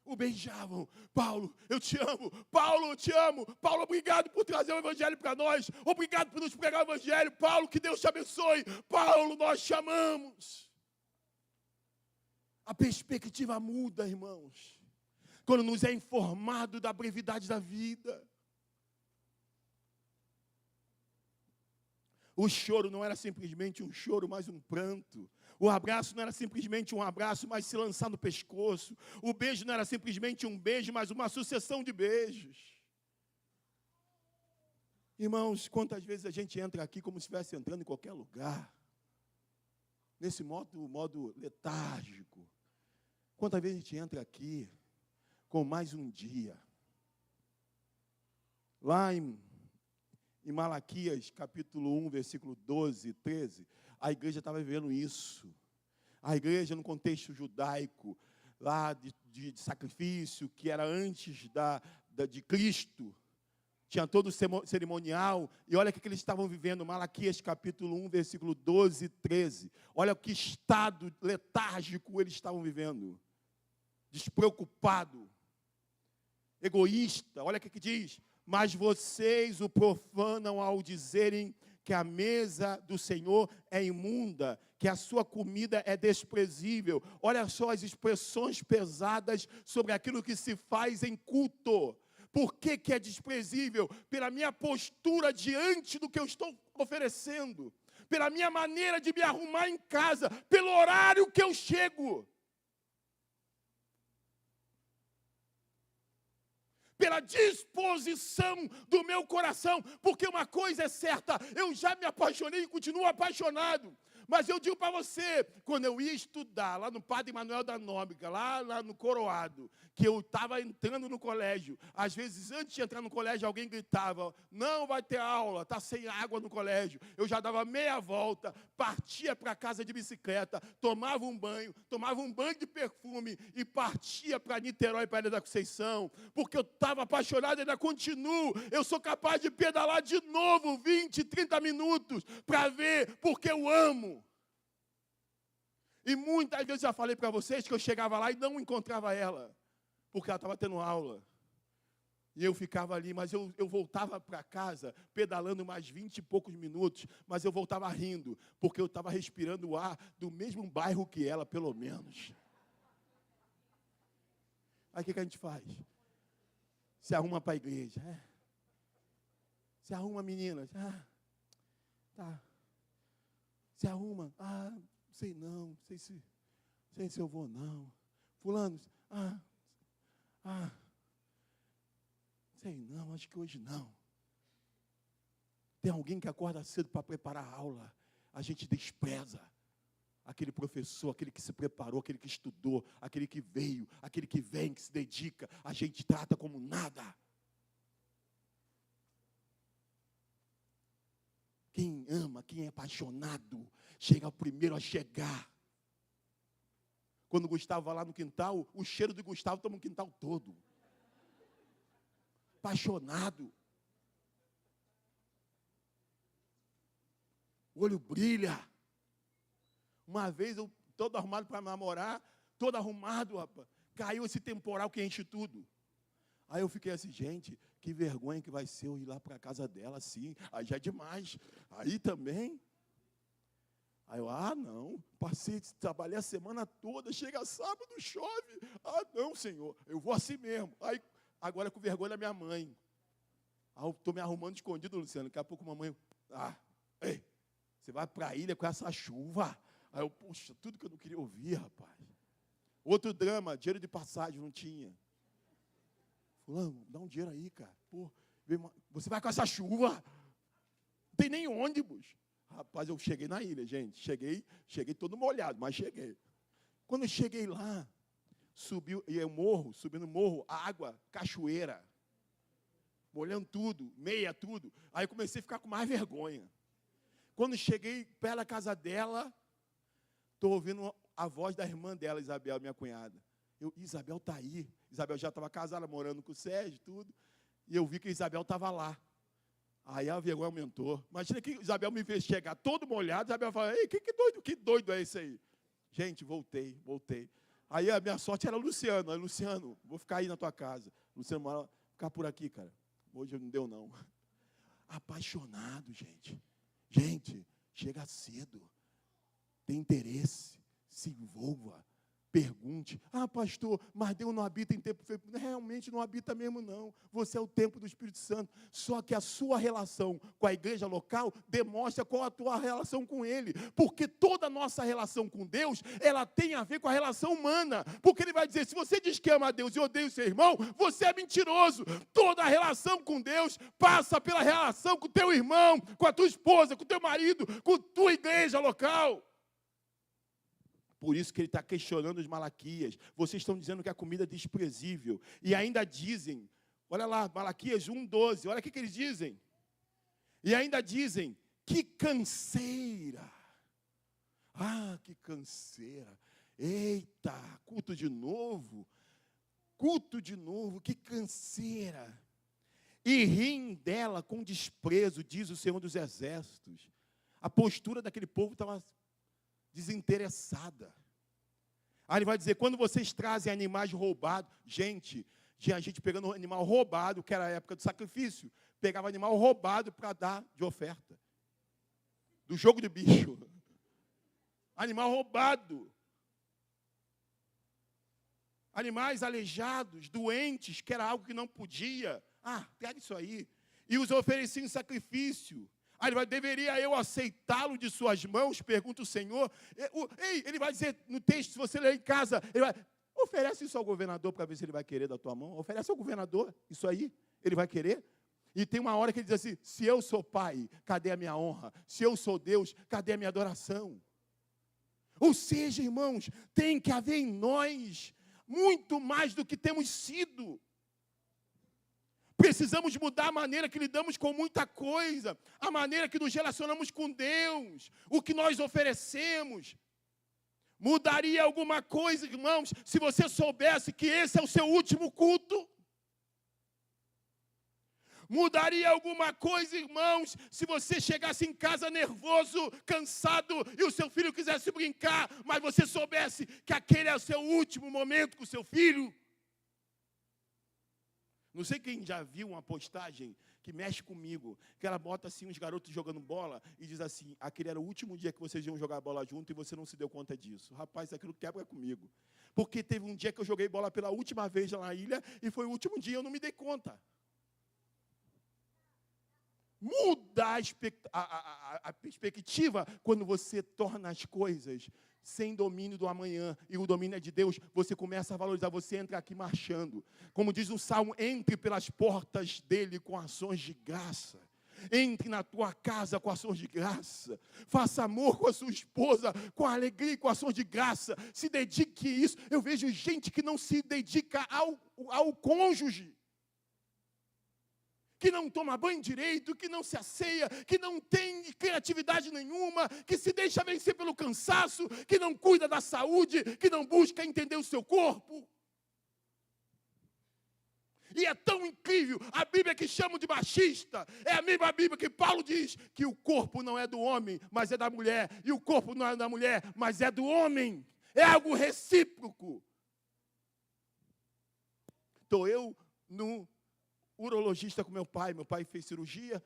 O beijavam. Paulo, eu te amo. Paulo, eu te amo. Paulo, obrigado por trazer o evangelho para nós. Obrigado por nos pregar o evangelho. Paulo, que Deus te abençoe. Paulo, nós te amamos. A perspectiva muda, irmãos, quando nos é informado da brevidade da vida. O choro não era simplesmente um choro, mas um pranto. O abraço não era simplesmente um abraço, mas se lançar no pescoço. O beijo não era simplesmente um beijo, mas uma sucessão de beijos. Irmãos, quantas vezes a gente entra aqui como se estivesse entrando em qualquer lugar, nesse modo letárgico. Quantas vezes a gente entra aqui com mais um dia. Lá em Malaquias, capítulo 1, versículo 12 e 13, a igreja estava vivendo isso. A igreja, no contexto judaico, lá de sacrifício, que era antes de Cristo, tinha todo o cerimonial, e olha o que eles estavam vivendo, Malaquias capítulo 1, versículo 12 e 13. Olha que estado letárgico eles estavam vivendo. Despreocupado, egoísta. Olha o que diz: mas vocês o profanam ao dizerem que a mesa do Senhor é imunda, que a sua comida é desprezível. Olha só as expressões pesadas sobre aquilo que se faz em culto. Por que é desprezível? Pela minha postura diante do que eu estou oferecendo, pela minha maneira de me arrumar em casa, pelo horário que eu chego, pela disposição do meu coração, porque uma coisa é certa, eu já me apaixonei e continuo apaixonado. Mas eu digo para você, quando eu ia estudar lá no Padre Manuel da Nóbrega, lá no Coroado, que eu estava entrando no colégio, às vezes antes de entrar no colégio alguém gritava, não vai ter aula, está sem água no colégio. Eu já dava meia volta, partia para casa de bicicleta, tomava um banho de perfume e partia para Niterói, para a Ilha da Conceição, porque eu estava apaixonado e ainda continuo. Eu sou capaz de pedalar de novo 20, 30 minutos para ver, porque eu amo. E muitas vezes já falei para vocês que eu chegava lá e não encontrava ela, porque ela estava tendo aula. E eu ficava ali, mas eu voltava para casa, pedalando mais 20 e poucos minutos, mas eu voltava rindo, porque eu estava respirando o ar do mesmo bairro que ela, pelo menos. Aí o que a gente faz? Se arruma para a igreja. Se arruma, meninas. Tá. Se arruma. Sei não sei se eu vou não. Fulano, sei não, acho que hoje não. Tem alguém que acorda cedo para preparar a aula, a gente despreza aquele professor, aquele que se preparou, aquele que estudou, aquele que veio, aquele que vem, que se dedica, a gente trata como nada. Quem ama, quem é apaixonado, chega o primeiro a chegar. Quando o Gustavo vai lá no quintal, o cheiro do Gustavo toma o quintal todo. Apaixonado. O olho brilha. Uma vez eu, todo arrumado para namorar, todo arrumado, rapaz. Caiu esse temporal que enche tudo. Aí eu fiquei assim, gente, que vergonha que vai ser eu ir lá para a casa dela assim. Aí já é demais. Aí também. Aí eu, não, trabalhei a semana toda, chega sábado, chove. Não, Senhor, eu vou assim mesmo. Aí, agora com vergonha da minha mãe. Aí eu estou me arrumando escondido, Luciano. Daqui a pouco a mamãe, ei, você vai para a ilha com essa chuva. Aí eu, poxa, tudo que eu não queria ouvir, rapaz. Outro drama, dinheiro de passagem, não tinha. Fulano, dá um dinheiro aí, cara. Pô, você vai com essa chuva? Não tem nem ônibus. Rapaz, eu cheguei na ilha, gente. Cheguei todo molhado, mas cheguei. Quando eu cheguei lá, subindo o morro, água, cachoeira. Molhando tudo, meia tudo. Aí eu comecei a ficar com mais vergonha. Quando cheguei perto da casa dela, estou ouvindo a voz da irmã dela, Isabel, minha cunhada. Isabel está aí. Isabel já estava casada, morando com o Sérgio, tudo. E eu vi que Isabel estava lá. Aí a vergonha aumentou. Imagina que Isabel me fez chegar todo molhado. Isabel falou, ei, que doido é esse aí? Gente, voltei. Aí a minha sorte era Luciano. Aí, Luciano, vou ficar aí na tua casa. Luciano, mora, ficar por aqui, cara. Hoje não deu, não. Apaixonado, gente. Gente, chega cedo. Tem interesse. Se envolva. Pergunta. monte. Ah, pastor, mas Deus não habita em templo. Realmente não habita mesmo, não. Você é o templo do Espírito Santo. Só que a sua relação com a igreja local demonstra qual a tua relação com Ele. Porque toda a nossa relação com Deus, ela tem a ver com a relação humana. Porque Ele vai dizer, se você diz que ama a Deus e odeia o seu irmão, você é mentiroso. Toda a relação com Deus passa pela relação com o teu irmão, com a tua esposa, com o teu marido, com a tua igreja local. Por isso que ele está questionando os Malaquias. Vocês estão dizendo que a comida é desprezível. E ainda dizem, olha lá, Malaquias 1:12, olha o que eles dizem. E ainda dizem, que canseira. Ah, que canseira. Eita, culto de novo. Culto de novo, que canseira. E riem dela com desprezo, diz o Senhor dos Exércitos. A postura daquele povo estava desinteressada. Aí ele vai dizer, quando vocês trazem animais roubados, tinha gente pegando animal roubado, que era a época do sacrifício, pegava animal roubado para dar de oferta. Do jogo de bicho. Animal roubado. Animais aleijados, doentes, que era algo que não podia. Ah, pega isso aí. E os ofereciam em sacrifício. Aí ele vai, deveria eu aceitá-lo de suas mãos? Pergunta o Senhor. Ele vai dizer no texto, se você ler em casa, ele vai, oferece isso ao governador para ver se ele vai querer da tua mão. Oferece ao governador, isso aí, ele vai querer. E tem uma hora que ele diz assim, se eu sou pai, cadê a minha honra? Se eu sou Deus, cadê a minha adoração? Ou seja, irmãos, tem que haver em nós muito mais do que temos sido. Precisamos mudar a maneira que lidamos com muita coisa, a maneira que nos relacionamos com Deus, o que nós oferecemos. Mudaria alguma coisa, irmãos, se você soubesse que esse é o seu último culto? Mudaria alguma coisa, irmãos, se você chegasse em casa nervoso, cansado, e o seu filho quisesse brincar, mas você soubesse que aquele é o seu último momento com o seu filho? Não sei quem já viu uma postagem que mexe comigo, que ela bota assim uns garotos jogando bola e diz assim, aquele era o último dia que vocês iam jogar bola junto e você não se deu conta disso. Rapaz, aquilo quebra comigo. Porque teve um dia que eu joguei bola pela última vez lá na ilha e foi o último dia e eu não me dei conta. Muda a perspectiva quando você torna as coisas sem domínio do amanhã, e o domínio é de Deus, você começa a valorizar, você entra aqui marchando. Como diz o Salmo, entre pelas portas dele com ações de graça. Entre na tua casa com ações de graça. Faça amor com a sua esposa, com alegria e com ações de graça. Se dedique a isso. Eu vejo gente que não se dedica ao cônjuge. Que não toma banho direito, que não se asseia, que não tem criatividade nenhuma, que se deixa vencer pelo cansaço, que não cuida da saúde, que não busca entender o seu corpo. E é tão incrível, a Bíblia que chamam de machista, é a mesma Bíblia que Paulo diz que o corpo não é do homem, mas é da mulher, e o corpo não é da mulher, mas é do homem. É algo recíproco. Estou eu no urologista com meu pai fez cirurgia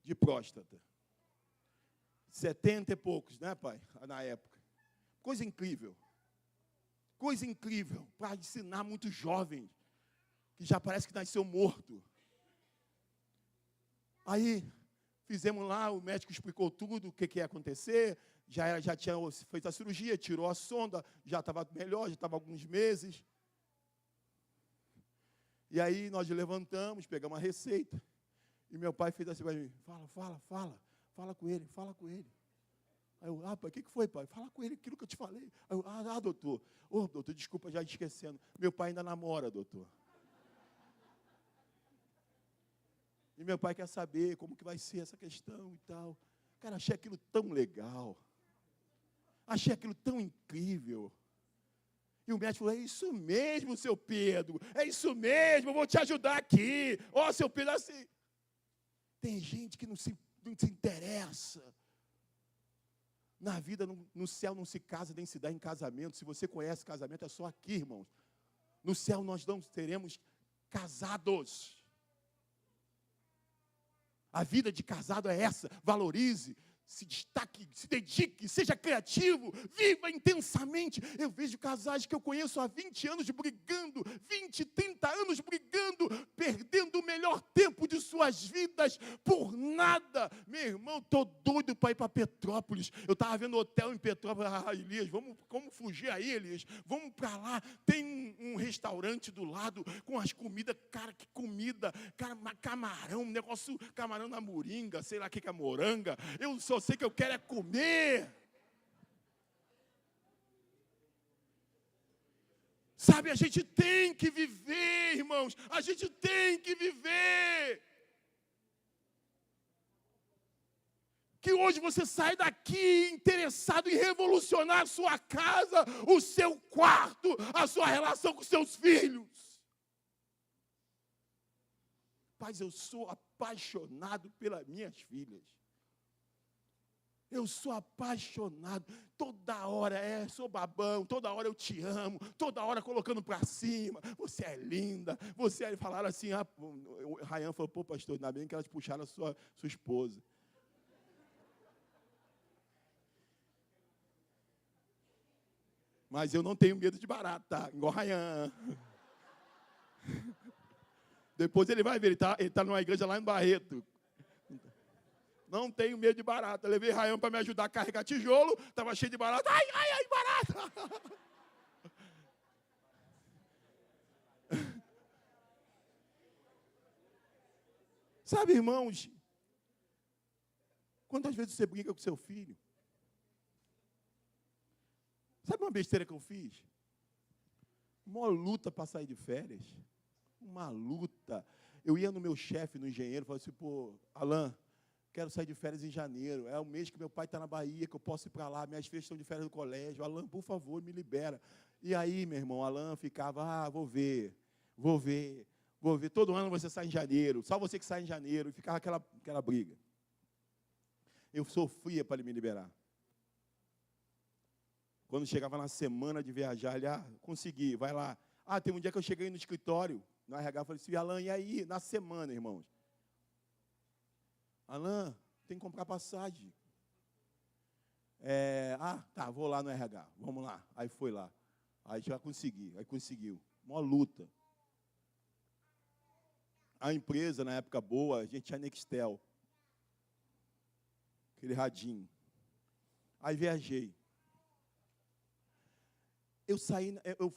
de próstata. 70 e poucos, né, pai? Na época. Coisa incrível. Coisa incrível para ensinar muitos jovens que já parece que nasceu morto. Aí, fizemos lá, o médico explicou tudo, o que ia acontecer, já tinha feito a cirurgia, tirou a sonda, já estava melhor, já estava alguns meses. E aí nós levantamos, pegamos a receita, e meu pai fez assim para mim, fala com ele. Aí eu, pai, o que foi, pai? Fala com ele aquilo que eu te falei. Aí eu, doutor, doutor, desculpa, já esquecendo, meu pai ainda namora, doutor. E meu pai quer saber como que vai ser essa questão e tal. Cara, achei aquilo tão legal, achei aquilo tão incrível. E o médico falou, é isso mesmo, seu Pedro, é isso mesmo, eu vou te ajudar aqui. Ó, seu Pedro, assim. Tem gente que não se interessa. Na vida, no céu não se casa, nem se dá em casamento. Se você conhece casamento, é só aqui, irmãos. No céu nós não seremos casados. A vida de casado é essa, valorize. se destaque, se dedique, seja criativo, viva intensamente. Eu vejo casais que eu conheço há 20 anos brigando, 20, 30 anos brigando, perdendo o melhor tempo de suas vidas por nada. Meu irmão, estou doido para ir para Petrópolis. Eu estava vendo hotel em Petrópolis. Elias, vamos fugir aí, Elias. Vamos para lá. Tem um restaurante do lado com as comidas. Cara, que comida. Cara, camarão, negócio, camarão na moringa, sei lá o que é moranga. Eu só sei que eu quero é comer. Sabe, a gente tem que viver, irmãos. A gente tem que viver. Que hoje você sai daqui interessado em revolucionar a sua casa, o seu quarto, a sua relação com seus filhos. Pais, eu sou apaixonado pelas minhas filhas. Eu sou apaixonado, toda hora sou babão, toda hora eu te amo, toda hora colocando para cima, você é linda, você é, falaram assim, o Rayan falou, pô pastor, ainda bem que elas puxaram a sua esposa. Mas eu não tenho medo de barata, tá? Igual Rayan. Depois ele vai ver, ele tá numa igreja lá em Barreto. Não tenho medo de barata. Eu levei Rayan para me ajudar a carregar tijolo. Estava cheio de barata. Ai, barata! Sabe, irmãos, quantas vezes você briga com seu filho? Sabe uma besteira que eu fiz? Uma luta para sair de férias. Uma luta. Eu ia no meu chefe, no engenheiro, e falava assim, pô, Alain, quero sair de férias em janeiro. É o mês que meu pai está na Bahia, que eu posso ir para lá. Minhas filhas estão de férias no colégio. Alain, por favor, me libera. E aí, meu irmão, Alain ficava, vou ver. Todo ano você sai em janeiro. Só você que sai em janeiro. E ficava aquela briga. Eu sofria para ele me liberar. Quando chegava na semana de viajar, ele, consegui, vai lá. Tem um dia que eu cheguei no escritório, no RH, falei assim, Alain, e aí? Na semana, irmãos. Alain, tem que comprar passagem. Tá, vou lá no RH, vamos lá. Aí foi lá. Aí já consegui, aí conseguiu. Uma luta. A empresa, na época boa, a gente tinha Nextel. Aquele radinho. Aí viajei. Eu saí,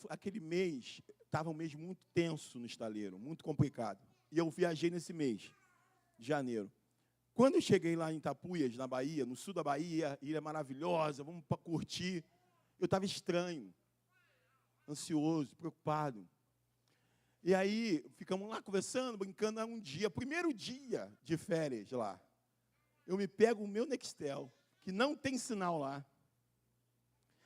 aquele mês, estava um mês muito tenso no estaleiro, muito complicado. E eu viajei nesse mês, de janeiro. Quando eu cheguei lá em Itapuias, na Bahia, no sul da Bahia, ilha maravilhosa, vamos para curtir, eu estava estranho, ansioso, preocupado. E aí, ficamos lá conversando, brincando, um dia, primeiro dia de férias lá, eu me pego o meu Nextel, que não tem sinal lá.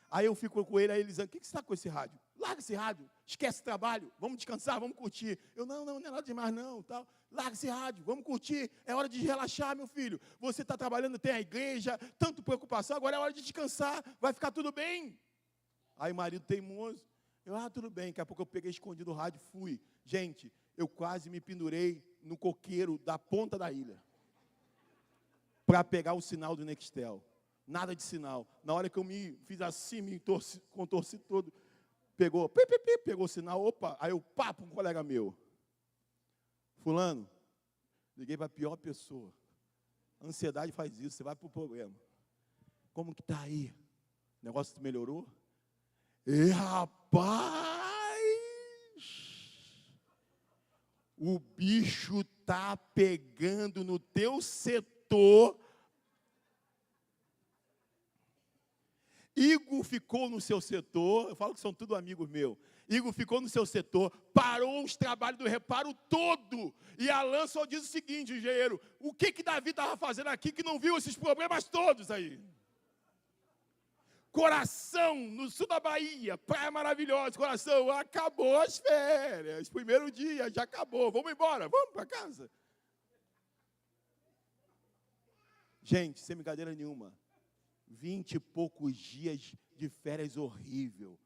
Aí eu fico com ele, aí ele diz, o que você está com esse rádio? Larga esse rádio, esquece o trabalho, vamos descansar, vamos curtir. Eu, não é nada demais não, tal. Larga esse rádio, vamos curtir, é hora de relaxar, meu filho. Você está trabalhando, tem a igreja, tanto preocupação, agora é hora de descansar, vai ficar tudo bem. Aí o marido teimoso, eu, tudo bem, daqui a pouco eu peguei escondido o rádio, fui. Gente, eu quase me pendurei no coqueiro da ponta da ilha, para pegar o sinal do Nextel. Nada de sinal. Na hora que eu me fiz assim, me contorci todo, pegou o sinal, opa, aí eu para um colega meu. Fulano, liguei para a pior pessoa. A ansiedade faz isso, você vai para o problema. Como que está aí? O negócio melhorou? E rapaz, o bicho está pegando no teu setor. Igor ficou no seu setor, eu falo que são tudo amigos meus. Igor ficou no seu setor, parou os trabalhos do reparo todo. E Alain só diz o seguinte, engenheiro, o que Davi estava fazendo aqui que não viu esses problemas todos aí? Coração, no sul da Bahia, praia maravilhosa, Coração, acabou as férias, primeiro dia, já acabou, vamos embora, vamos para casa. Gente, sem brincadeira nenhuma. 20 e poucos dias de férias horrível.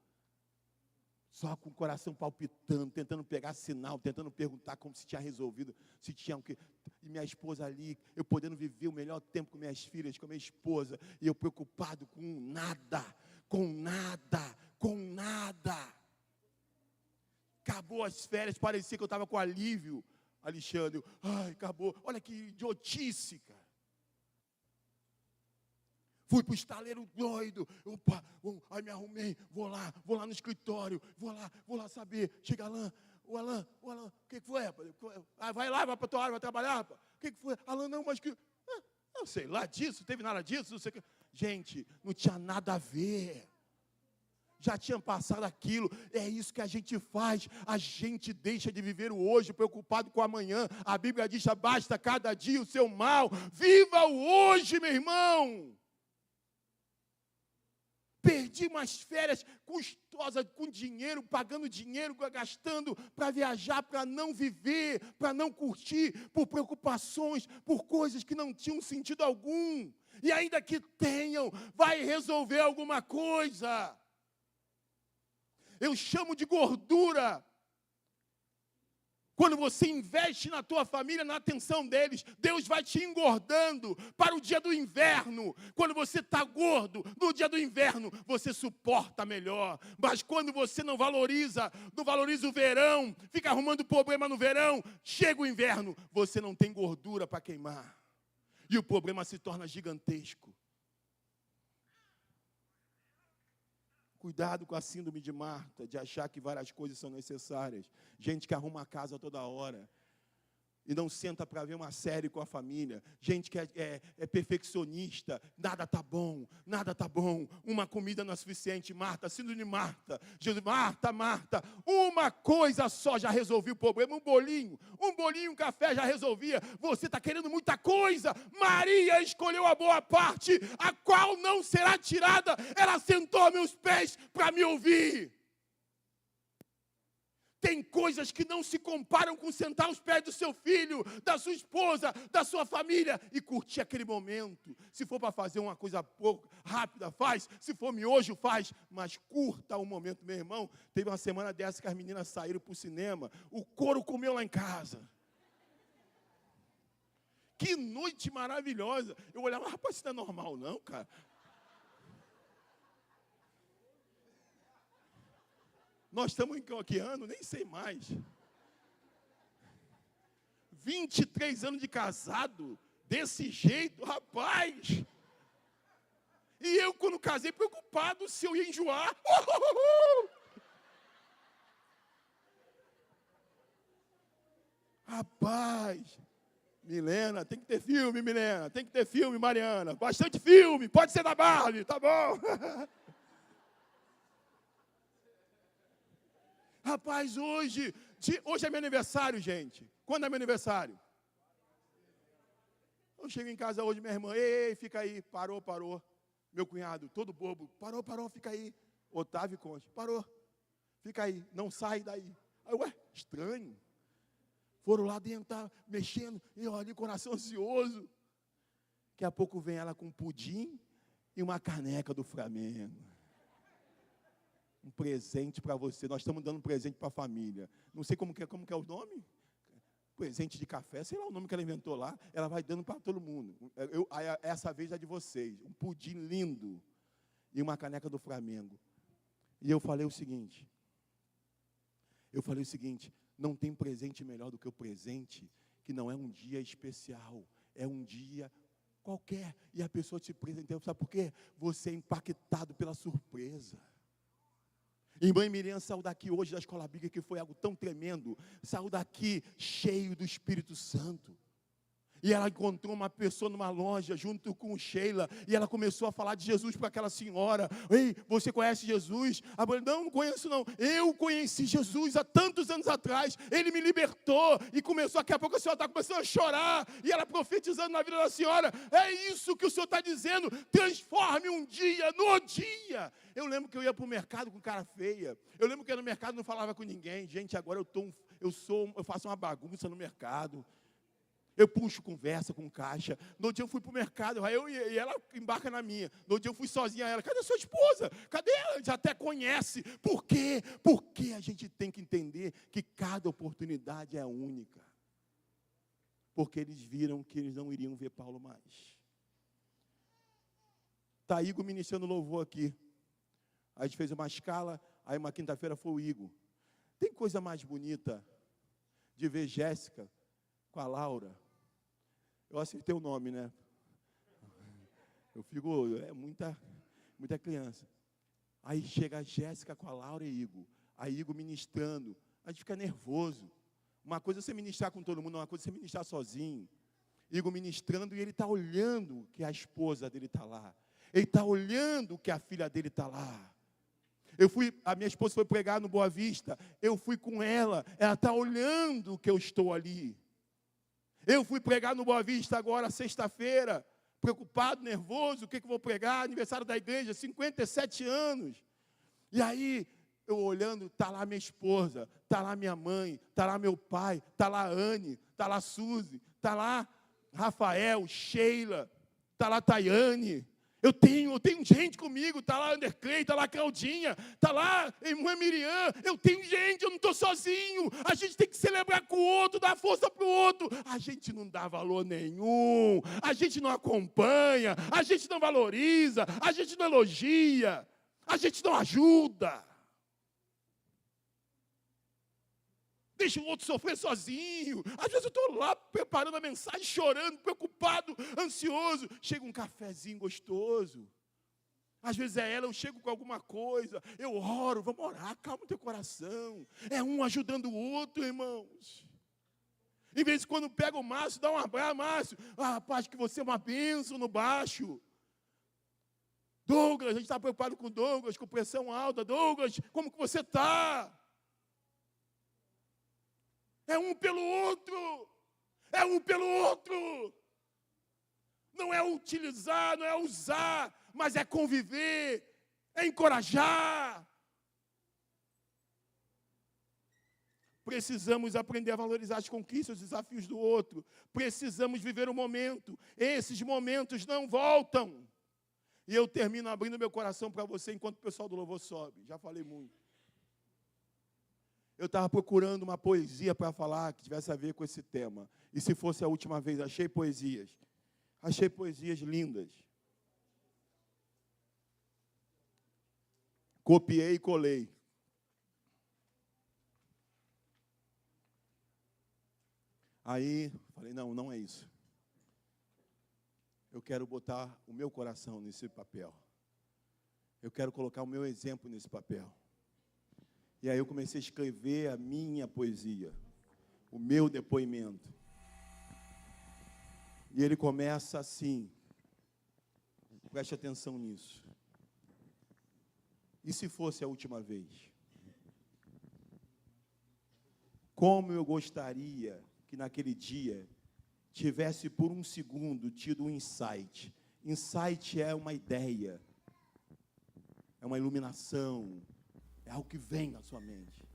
Só com o coração palpitando, tentando pegar sinal, tentando perguntar como se tinha resolvido, se tinha o quê. E minha esposa ali, eu podendo viver o melhor tempo com minhas filhas, com a minha esposa, e eu preocupado com nada, com nada, com nada. Acabou as férias, parecia que eu estava com alívio, Alexandre. Ai, acabou. Olha que idiotice, cara. Fui para o estaleiro doido. Opa, aí me arrumei, vou lá no escritório, vou lá saber. Chega Alain, o Alain, o que foi, rapaz? Ah, vai lá, vai para a tua área, vai trabalhar, rapaz. O que foi? Alain, não, mas que... eu sei lá disso, não teve nada disso, não sei o que. Gente, não tinha nada a ver. Já tinha passado aquilo, é isso que a gente faz, a gente deixa de viver o hoje, preocupado com o amanhã. A Bíblia diz, basta cada dia o seu mal, viva o hoje, meu irmão. Perdi umas férias custosas, com dinheiro, pagando dinheiro, gastando para viajar, para não viver, para não curtir, por preocupações, por coisas que não tinham sentido algum. E ainda que tenham, vai resolver alguma coisa. Eu chamo de gordura. Quando você investe na tua família, na atenção deles, Deus vai te engordando para o dia do inverno. Quando você está gordo, no dia do inverno, você suporta melhor. Mas quando você não valoriza o verão, fica arrumando problema no verão, chega o inverno, você não tem gordura para queimar. E o problema se torna gigantesco. Cuidado com a síndrome de Marta, de achar que várias coisas são necessárias. Gente que arruma a casa toda hora e não senta para ver uma série com a família. Gente que é perfeccionista, nada tá bom, uma comida não é suficiente. Marta, síndrome de Marta. Jesus, Marta, uma coisa só já resolvia o problema, um bolinho, um café já resolvia. Você está querendo muita coisa. Maria escolheu a boa parte, a qual não será tirada. Ela sentou aos meus pés para me ouvir. Tem coisas que não se comparam com sentar aos pés do seu filho, da sua esposa, da sua família e curtir aquele momento. Se for para fazer uma coisa pouco rápida, faz. Se for miojo, faz. Mas curta o momento. Meu irmão, teve uma semana dessa que as meninas saíram para o cinema. O couro comeu lá em casa. Que noite maravilhosa. Eu olhava, rapaz, isso não é normal não, cara. Nós estamos em que ano? Nem sei mais. 23 anos de casado, desse jeito, rapaz. E eu, quando casei, preocupado se eu ia enjoar. Rapaz. Milena, tem que ter filme, Milena. Tem que ter filme, Mariana. Bastante filme, pode ser da Barbie, tá bom. Rapaz, hoje é meu aniversário, gente. Quando é meu aniversário? Eu chego em casa hoje, minha irmã, ei, fica aí, parou. Meu cunhado, todo bobo, parou, fica aí. Otávio Conte, parou, fica aí, não sai daí. Aí, ué, estranho. Foram lá dentro, tá mexendo, e eu ali, coração ansioso. Daqui a pouco vem ela com um pudim e uma caneca do Flamengo. Um presente para você. Nós estamos dando um presente para a família. Não sei como que é o nome. Presente de café, sei lá o nome que ela inventou lá. Ela vai dando para todo mundo. Essa vez é de vocês. Um pudim lindo e uma caneca do Flamengo. E eu falei o seguinte. Não tem presente melhor do que o presente que não é um dia especial. É um dia qualquer. E a pessoa te presenteia. Sabe por quê? Você é impactado pela surpresa. Irmã Miriam saiu daqui hoje da escola bíblica, que foi algo tão tremendo. Saiu daqui cheio do Espírito Santo. E ela encontrou uma pessoa numa loja, junto com Sheila, e ela começou a falar de Jesus para aquela senhora. Ei, você conhece Jesus? A mulher, não conheço não. Eu conheci Jesus há tantos anos atrás, ele me libertou, e começou, daqui a pouco a senhora está começando a chorar, e ela profetizando na vida da senhora. É isso que o Senhor está dizendo, transforme um dia no dia. Eu lembro que eu ia para o mercado com cara feia, eu lembro que eu no mercado não falava com ninguém. Gente, agora eu faço uma bagunça no mercado. Eu puxo conversa com caixa. No outro dia eu fui para o mercado, e ela embarca na minha. No outro dia eu fui sozinha, ela, cadê a sua esposa? Cadê ela? Já até conhece. Por quê? Porque a gente tem que entender que cada oportunidade é única. Porque eles viram que eles não iriam ver Paulo mais. Está Igor ministrando louvor aqui. A gente fez uma escala, aí uma quinta-feira foi o Igor. Tem coisa mais bonita de ver Jéssica com a Laura? Eu acertei o nome, né? Eu fico, muita criança. Aí chega a Jéssica com a Laura e Igor. Aí Igor ministrando. A gente fica nervoso. Uma coisa é você ministrar com todo mundo, uma coisa é você ministrar sozinho. Igor ministrando e ele está olhando que a esposa dele está lá. Ele está olhando que a filha dele está lá. A minha esposa foi pregar no Boa Vista. Eu fui com ela está olhando que eu estou ali. Eu fui pregar no Boa Vista agora, sexta-feira, preocupado, nervoso, o que eu vou pregar? Aniversário da igreja, 57 anos. E aí, eu olhando, está lá minha esposa, está lá minha mãe, está lá meu pai, está lá Anne, está lá Suzy, está lá Rafael, Sheila, está lá Tayane. Eu tenho gente comigo, está lá Underclay, está lá Claudinha, está lá irmã Miriam. Eu tenho gente, eu não estou sozinho. A gente tem que celebrar com o outro, dar força para o outro. A gente não dá valor nenhum, a gente não acompanha, a gente não valoriza, a gente não elogia, a gente não ajuda. Deixa o outro sofrer sozinho. Às vezes eu estou lá preparando a mensagem, chorando, preocupado, ansioso. Chega um cafezinho gostoso. Às vezes é ela, eu chego com alguma coisa. Eu oro, vamos orar, calma o teu coração. É um ajudando o outro, irmãos. Em vez de quando pega o Márcio, dá um abraço, Márcio. Rapaz, que você é uma bênção no baixo. Douglas, a gente está preocupado com o Douglas, com pressão alta. Douglas, como que você está? É um pelo outro. É um pelo outro. Não é utilizar, não é usar, mas é conviver, é encorajar. Precisamos aprender a valorizar as conquistas, os desafios do outro. Precisamos viver o momento. Esses momentos não voltam. E eu termino abrindo meu coração para você enquanto o pessoal do louvor sobe. Já falei muito. Eu estava procurando uma poesia para falar que tivesse a ver com esse tema. E se fosse a última vez, achei poesias. Achei poesias lindas. Copiei e colei. Aí, falei, não é isso. Eu quero botar o meu coração nesse papel. Eu quero colocar o meu exemplo nesse papel. E aí eu comecei a escrever a minha poesia, o meu depoimento. E ele começa assim, preste atenção nisso. E se fosse a última vez? Como eu gostaria que naquele dia tivesse por um segundo tido um insight. Insight é uma ideia, é uma iluminação, é algo que vem na sua mente.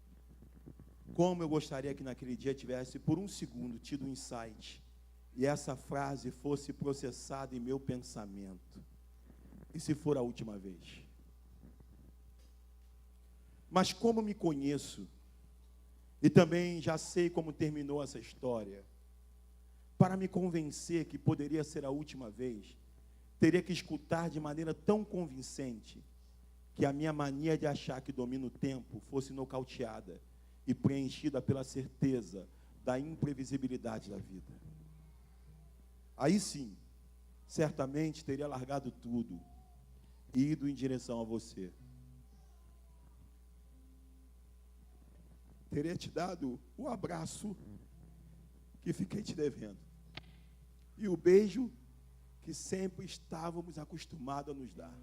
Como eu gostaria que naquele dia tivesse por um segundo tido um insight e essa frase fosse processada em meu pensamento. E se for a última vez? Mas como me conheço e também já sei como terminou essa história, para me convencer que poderia ser a última vez, teria que escutar de maneira tão convincente que a minha mania de achar que domino o tempo fosse nocauteada e preenchida pela certeza da imprevisibilidade da vida. Aí sim, certamente teria largado tudo e ido em direção a você. Teria te dado o abraço que fiquei te devendo e o beijo que sempre estávamos acostumados a nos dar.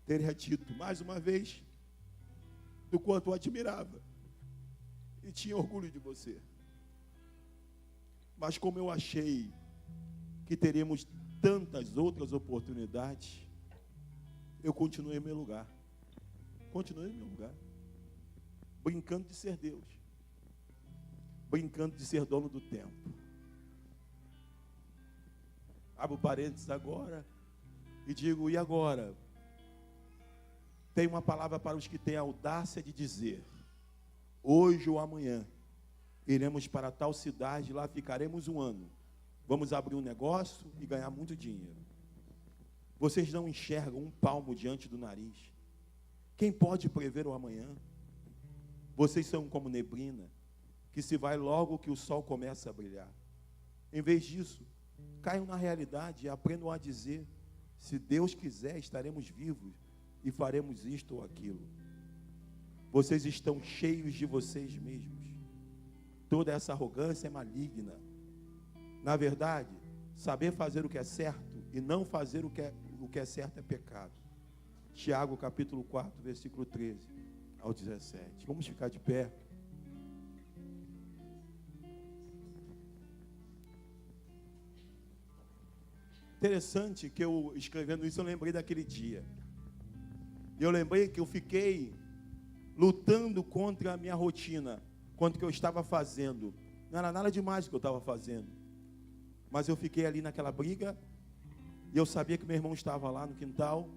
Teria dito mais uma vez do quanto eu admirava e tinha orgulho de você. Mas como eu achei que teríamos tantas outras oportunidades, eu continuei em meu lugar. Continuei em meu lugar. Brincando de ser Deus. Brincando de ser dono do tempo. Abro parênteses agora e digo, e agora? Tem uma palavra para os que têm a audácia de dizer, hoje ou amanhã, iremos para tal cidade, lá ficaremos um ano. Vamos abrir um negócio e ganhar muito dinheiro. Vocês não enxergam um palmo diante do nariz. Quem pode prever o amanhã? Vocês são como neblina, que se vai logo que o sol começa a brilhar. Em vez disso, caiam na realidade e aprendam a dizer, se Deus quiser, estaremos vivos e faremos isto ou aquilo. Vocês estão cheios de vocês mesmos. Toda essa arrogância é maligna. Na verdade, saber fazer o que é certo e não fazer o que é certo é pecado. Tiago capítulo 4, versículo 13 ao 17. Vamos ficar de pé. Interessante que eu, escrevendo isso, eu lembrei daquele dia. E eu lembrei que eu fiquei lutando contra a minha rotina, contra o que eu estava fazendo. Não era nada demais o que eu estava fazendo. Mas eu fiquei ali naquela briga, e eu sabia que meu irmão estava lá no quintal.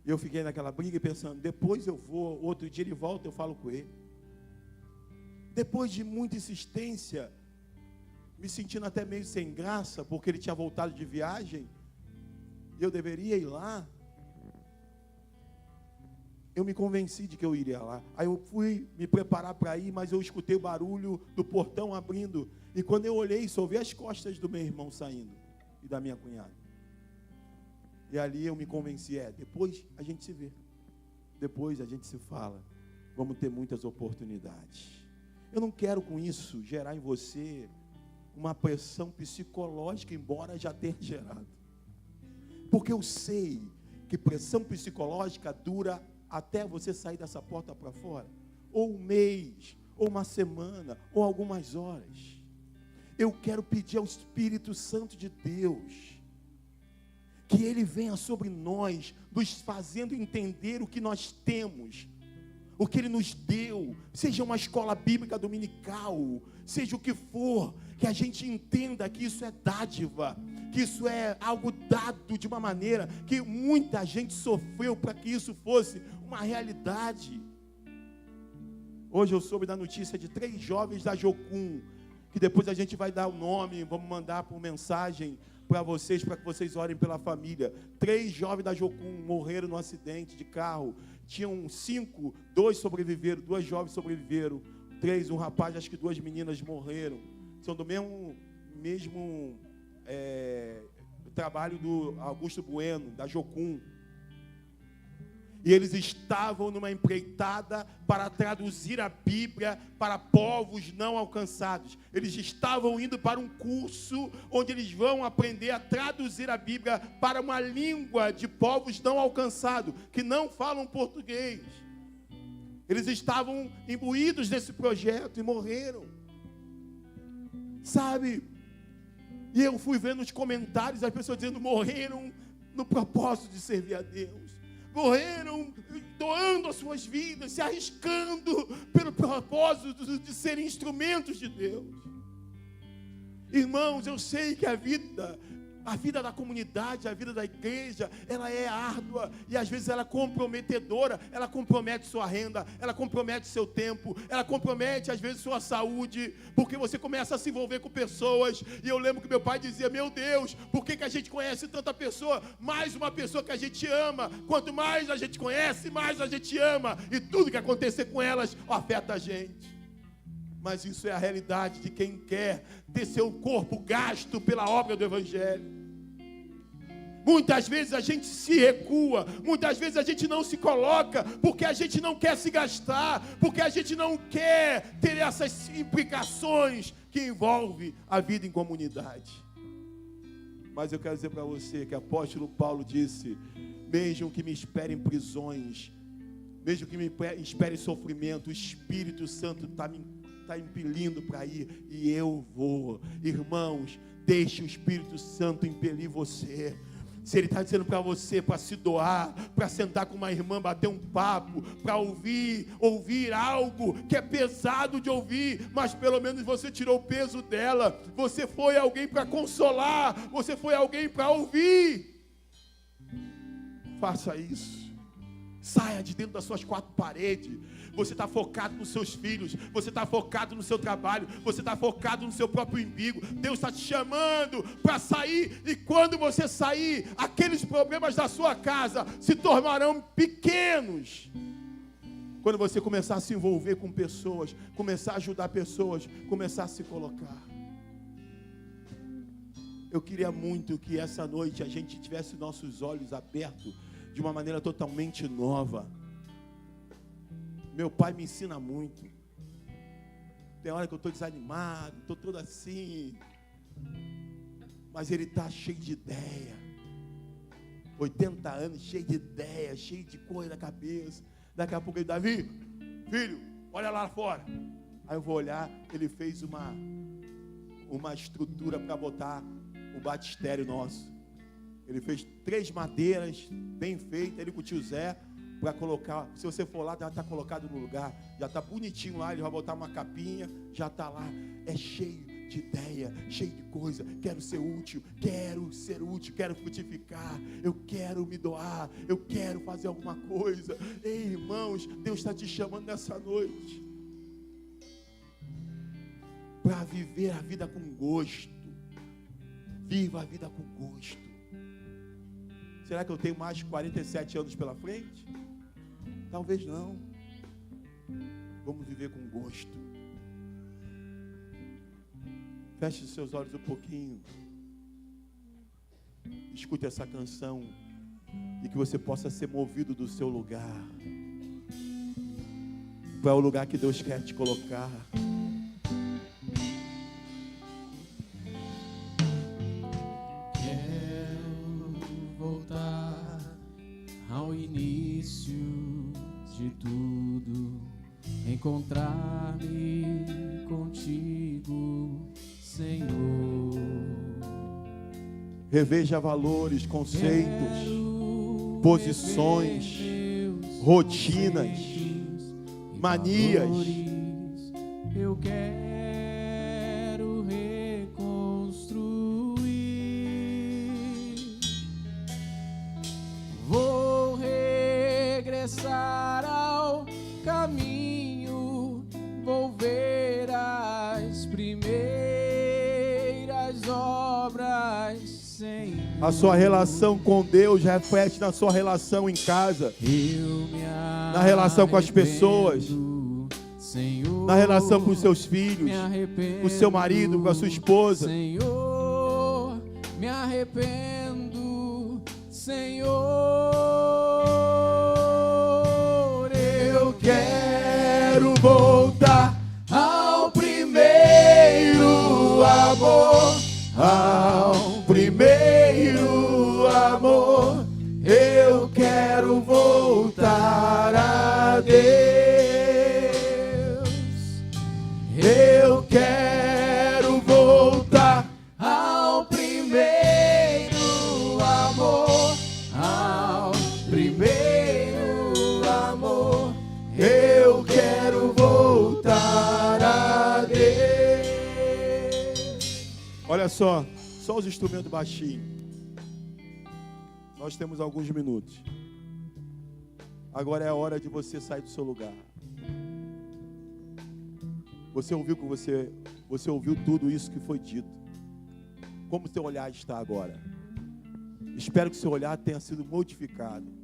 E eu fiquei naquela briga e pensando, depois eu vou, outro dia ele volta, eu falo com ele. Depois de muita insistência, me sentindo até meio sem graça, porque ele tinha voltado de viagem, e eu deveria ir lá. Eu me convenci de que eu iria lá. Aí eu fui me preparar para ir, mas eu escutei o barulho do portão abrindo. E quando eu olhei, só vi as costas do meu irmão saindo e da minha cunhada. E ali eu me convenci, depois a gente se vê. Depois a gente se fala. Vamos ter muitas oportunidades. Eu não quero com isso gerar em você uma pressão psicológica, embora já tenha gerado. Porque eu sei que pressão psicológica dura até você sair dessa porta para fora, ou um mês, ou uma semana, ou algumas horas. Eu quero pedir ao Espírito Santo de Deus, que Ele venha sobre nós, nos fazendo entender o que nós temos, o que Ele nos deu, seja uma escola bíblica dominical, seja o que for, que a gente entenda que isso é dádiva, que isso é algo dado de uma maneira que muita gente sofreu para que isso fosse uma realidade. Hoje eu soube da notícia de 3 jovens da Jocum, que depois a gente vai dar o nome, vamos mandar por mensagem para que vocês orem pela família. 3 jovens da Jocum morreram num acidente de carro. Tinham 5, 2 sobreviveram, 2 jovens sobreviveram, 3, um rapaz, acho que 2 meninas morreram. São do mesmo trabalho do Augusto Bueno, da Jocum. E eles estavam numa empreitada para traduzir a Bíblia para povos não alcançados. Eles estavam indo para um curso onde eles vão aprender a traduzir a Bíblia para uma língua de povos não alcançados, que não falam português. Eles estavam imbuídos nesse projeto e morreram. Sabe? E eu fui vendo nos comentários as pessoas dizendo, morreram no propósito de servir a Deus. Morreram doando as suas vidas, se arriscando pelo propósito de serem instrumentos de Deus. Irmãos, eu sei que a vida da comunidade, a vida da igreja, ela é árdua e às vezes ela é comprometedora, ela compromete sua renda, ela compromete seu tempo, ela compromete às vezes sua saúde, porque você começa a se envolver com pessoas. E eu lembro que meu pai dizia, meu Deus, por que a gente conhece tanta pessoa? Mais uma pessoa que a gente ama, quanto mais a gente conhece, mais a gente ama, e tudo que acontecer com elas afeta a gente. Mas isso é a realidade de quem quer ter seu corpo gasto pela obra do Evangelho. Muitas vezes a gente se recua, muitas vezes a gente não se coloca, porque a gente não quer se gastar, porque a gente não quer ter essas implicações que envolvem a vida em comunidade. Mas eu quero dizer para você que o apóstolo Paulo disse, mesmo que me esperem prisões, mesmo que me espere sofrimento, o Espírito Santo está impelindo para ir, e eu vou. Irmãos, deixe o Espírito Santo impelir você. Se Ele está dizendo para você, para se doar, para sentar com uma irmã, bater um papo, para ouvir algo que é pesado de ouvir, mas pelo menos você tirou o peso dela, você foi alguém para consolar, você foi alguém para ouvir. Faça isso. Saia de dentro das suas quatro paredes. Você está focado nos seus filhos, você está focado no seu trabalho, você está focado no seu próprio umbigo. Deus está te chamando para sair, e quando você sair, aqueles problemas da sua casa se tornarão pequenos. Quando você começar a se envolver com pessoas, começar a ajudar pessoas, começar a se colocar. Eu queria muito que essa noite a gente tivesse nossos olhos abertos de uma maneira totalmente nova. Meu pai me ensina muito. Tem hora que eu estou desanimado, estou todo assim. Mas ele está cheio de ideia. 80 anos, cheio de ideia, cheio de coisa na cabeça. Daqui a pouco ele, Davi, filho, olha lá fora. Aí eu vou olhar, ele fez uma estrutura para botar o batistério nosso. Ele fez 3 madeiras, bem feitas, ele com o tio Zé, para colocar. Se você for lá, já está colocado no lugar, já está bonitinho lá, ele vai botar uma capinha, já está lá. É cheio de ideia, cheio de coisa. Quero ser útil, quero frutificar, eu quero me doar, eu quero fazer alguma coisa. Ei, irmãos, Deus está te chamando nessa noite para viver a vida com gosto. Viva a vida com gosto. Será que eu tenho mais de 47 anos pela frente? Talvez não. Vamos viver com gosto. Feche os seus olhos um pouquinho. Escute essa canção e que você possa ser movido do seu lugar para o lugar que Deus quer te colocar. De tudo, encontrar-me contigo, Senhor. Reveja valores, conceitos, posições, rotinas, manias. Eu quero reconstruir. Vou regressar ao caminho, vou ver as primeiras obras, Senhor. A sua relação com Deus reflete na sua relação em casa, na relação com as pessoas, Senhor, na relação com os seus filhos, com o seu marido, com a sua esposa. Senhor, me arrependo, Senhor. Quero voltar ao primeiro amor, ao primeiro amor. Eu quero voltar a Deus. Eu quero voltar ao primeiro amor, ao primeiro amor. Eu quero voltar a Deus. Olha só os instrumentos baixinhos. Nós temos alguns minutos. Agora é a hora de você sair do seu lugar. Você ouviu tudo isso que foi dito. Como o seu olhar está agora? Espero que o seu olhar tenha sido modificado.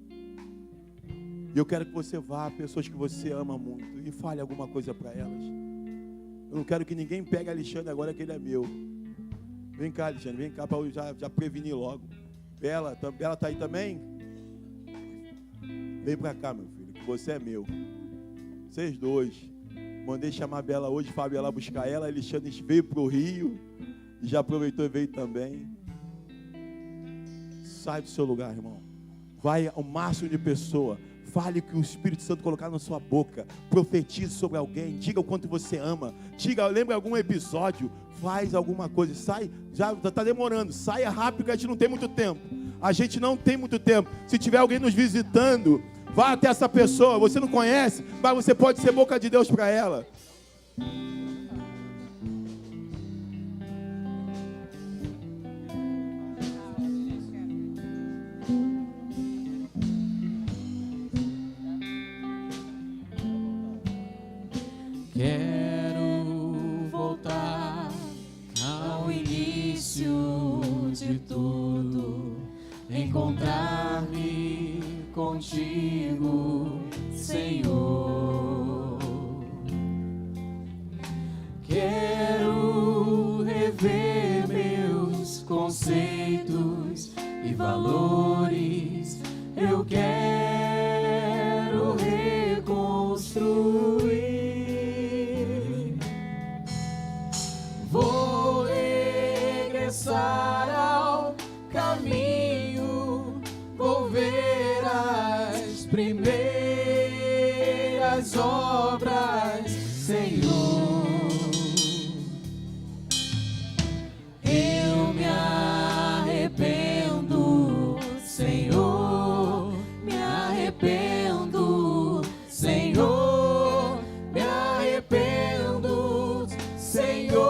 E eu quero que você vá a pessoas que você ama muito e fale alguma coisa para elas. Eu não quero que ninguém pegue Alexandre agora que ele é meu. Vem cá, Alexandre, vem cá para eu já prevenir logo. Bela está aí também? Vem para cá, meu filho, que você é meu. Vocês dois. Mandei chamar a Bela hoje, Fábio ia lá buscar ela. Alexandre veio para o Rio e já aproveitou e veio também. Sai do seu lugar, irmão. Vai ao máximo de pessoa. Fale o que o Espírito Santo colocar na sua boca. Profetize sobre alguém. Diga o quanto você ama. Lembre algum episódio. Faz alguma coisa. Sai, já está demorando. Saia rápido que a gente não tem muito tempo. A gente não tem muito tempo. Se tiver alguém nos visitando, vá até essa pessoa. Você não conhece, mas você pode ser boca de Deus para ela. Quero voltar ao início de tudo, encontrar-me contigo, Senhor. Quero rever meus conceitos e valores. Eu quero reconstruir. Vou regressar ao caminho, vou ver as primeiras obras, Senhor. Eu me arrependo, Senhor, me arrependo, Senhor, me arrependo, Senhor.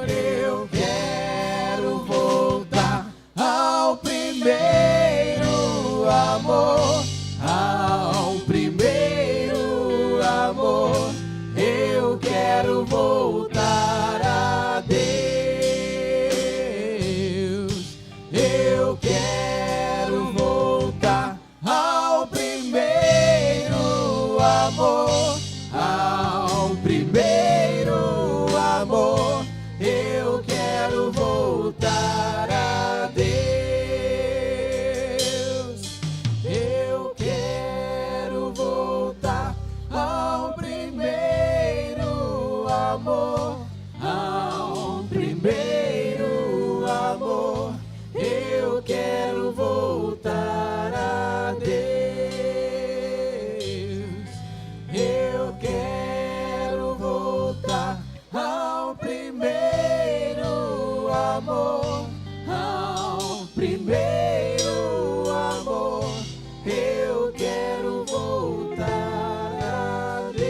Eu quero voltar ao primeiro amor, ao primeiro amor. Eu quero voltar a Deus. Eu quero voltar ao primeiro amor, ao primeiro amor. Eu quero voltar a Deus. Eu quero voltar ao primeiro amor, ao primeiro amor. Eu quero voltar a Deus. Eu quero voltar ao primeiro amor, ao primeiro amor. Eu quero voltar a Deus.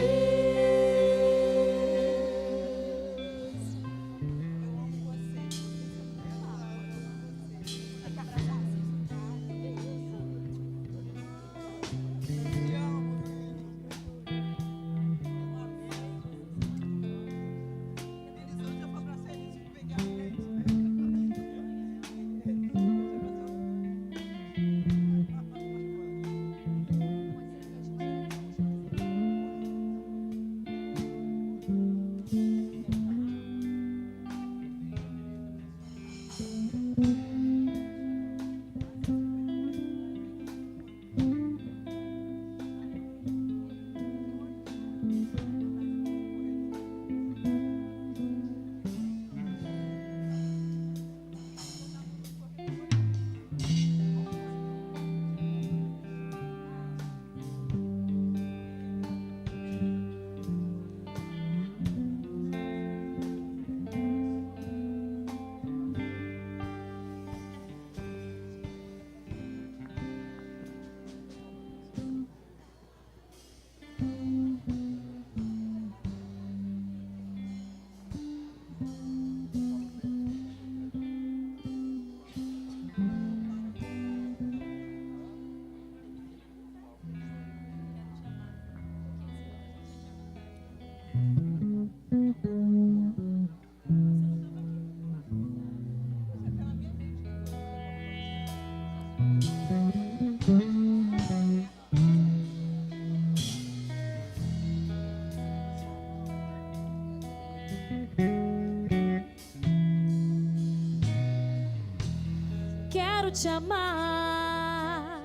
Quero te amar,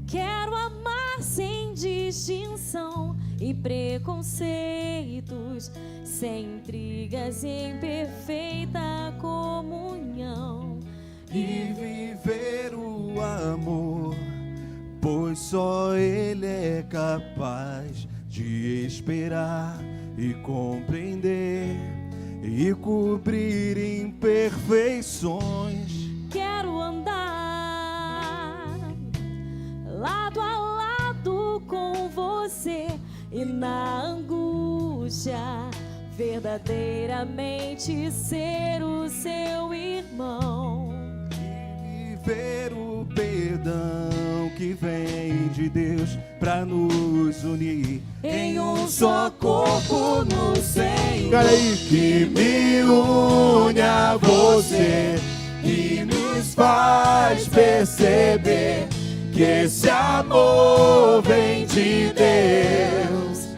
quero amar sem distinção e preconceitos, sem intrigas, em perfeita comunhão. E viver o amor, pois só Ele é capaz de esperar e compreender e cobrir imperfeições. Quero andar lado a lado com você e na angústia verdadeiramente ser o seu irmão. Viver o perdão que vem de Deus pra nos unir Em um só corpo no Senhor, Cara aí, que me une a você e nos faz perceber que esse amor vem de Deus,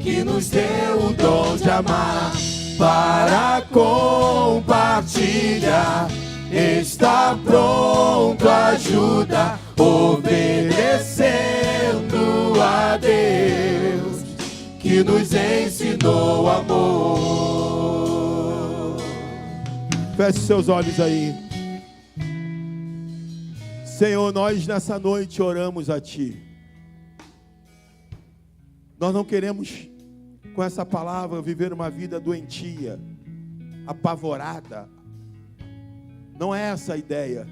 que nos deu o dom de amar para compartilhar. Está pronto a ajudar, obedecendo a Deus, que nos ensinou amor. feche seus olhos aí. Senhor, nós nessa noite oramos a Ti. Nós não queremos, com essa palavra, viver uma vida doentia, apavorada. Não é essa a ideia.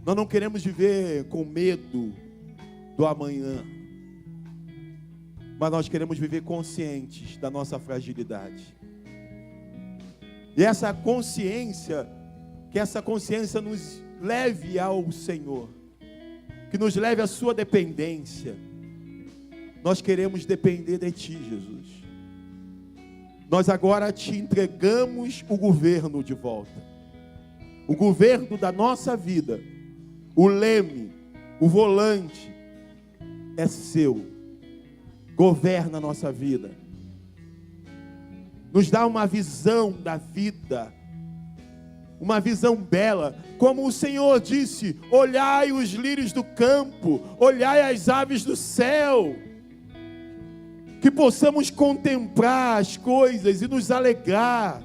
Nós não queremos viver com medo do amanhã, mas nós queremos viver conscientes da nossa fragilidade. E essa consciência, que essa consciência nos leve ao Senhor, que nos leve à sua dependência. Nós queremos depender de Ti, Jesus. Nós agora Te entregamos o governo de volta. O governo da nossa vida, o leme, o volante, é seu. Governa a nossa vida. Nos dá uma visão da vida, uma visão bela. Como o Senhor disse: olhai os lírios do campo, olhai as aves do céu. Que possamos contemplar as coisas e nos alegrar.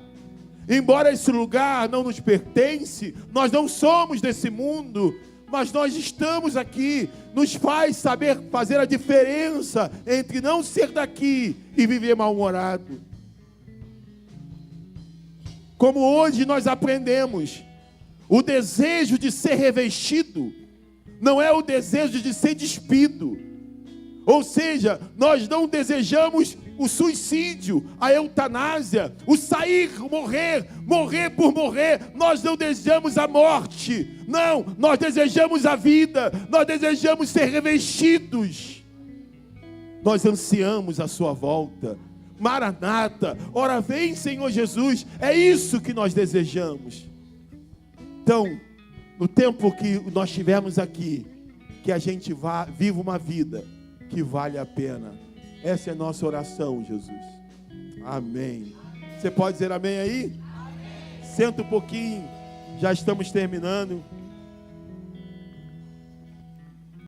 Embora esse lugar não nos pertence, nós não somos desse mundo, mas nós estamos aqui. Nos faz saber fazer a diferença entre não ser daqui e viver mal-humorado. Como hoje nós aprendemos, o desejo de ser revestido não é o desejo de ser despido. Ou seja, nós não desejamos o suicídio, a eutanásia, o sair, morrer por morrer. Nós não desejamos a morte. Não, nós desejamos a vida. Nós desejamos ser revestidos. Nós ansiamos a sua volta. Maranata, ora vem, Senhor Jesus. É isso que nós desejamos. Então, no tempo que nós estivermos aqui, que a gente viva uma vida que vale a pena. Essa é a nossa oração, Jesus. Amém. Você pode dizer amém aí? Amém. Senta um pouquinho, já estamos terminando.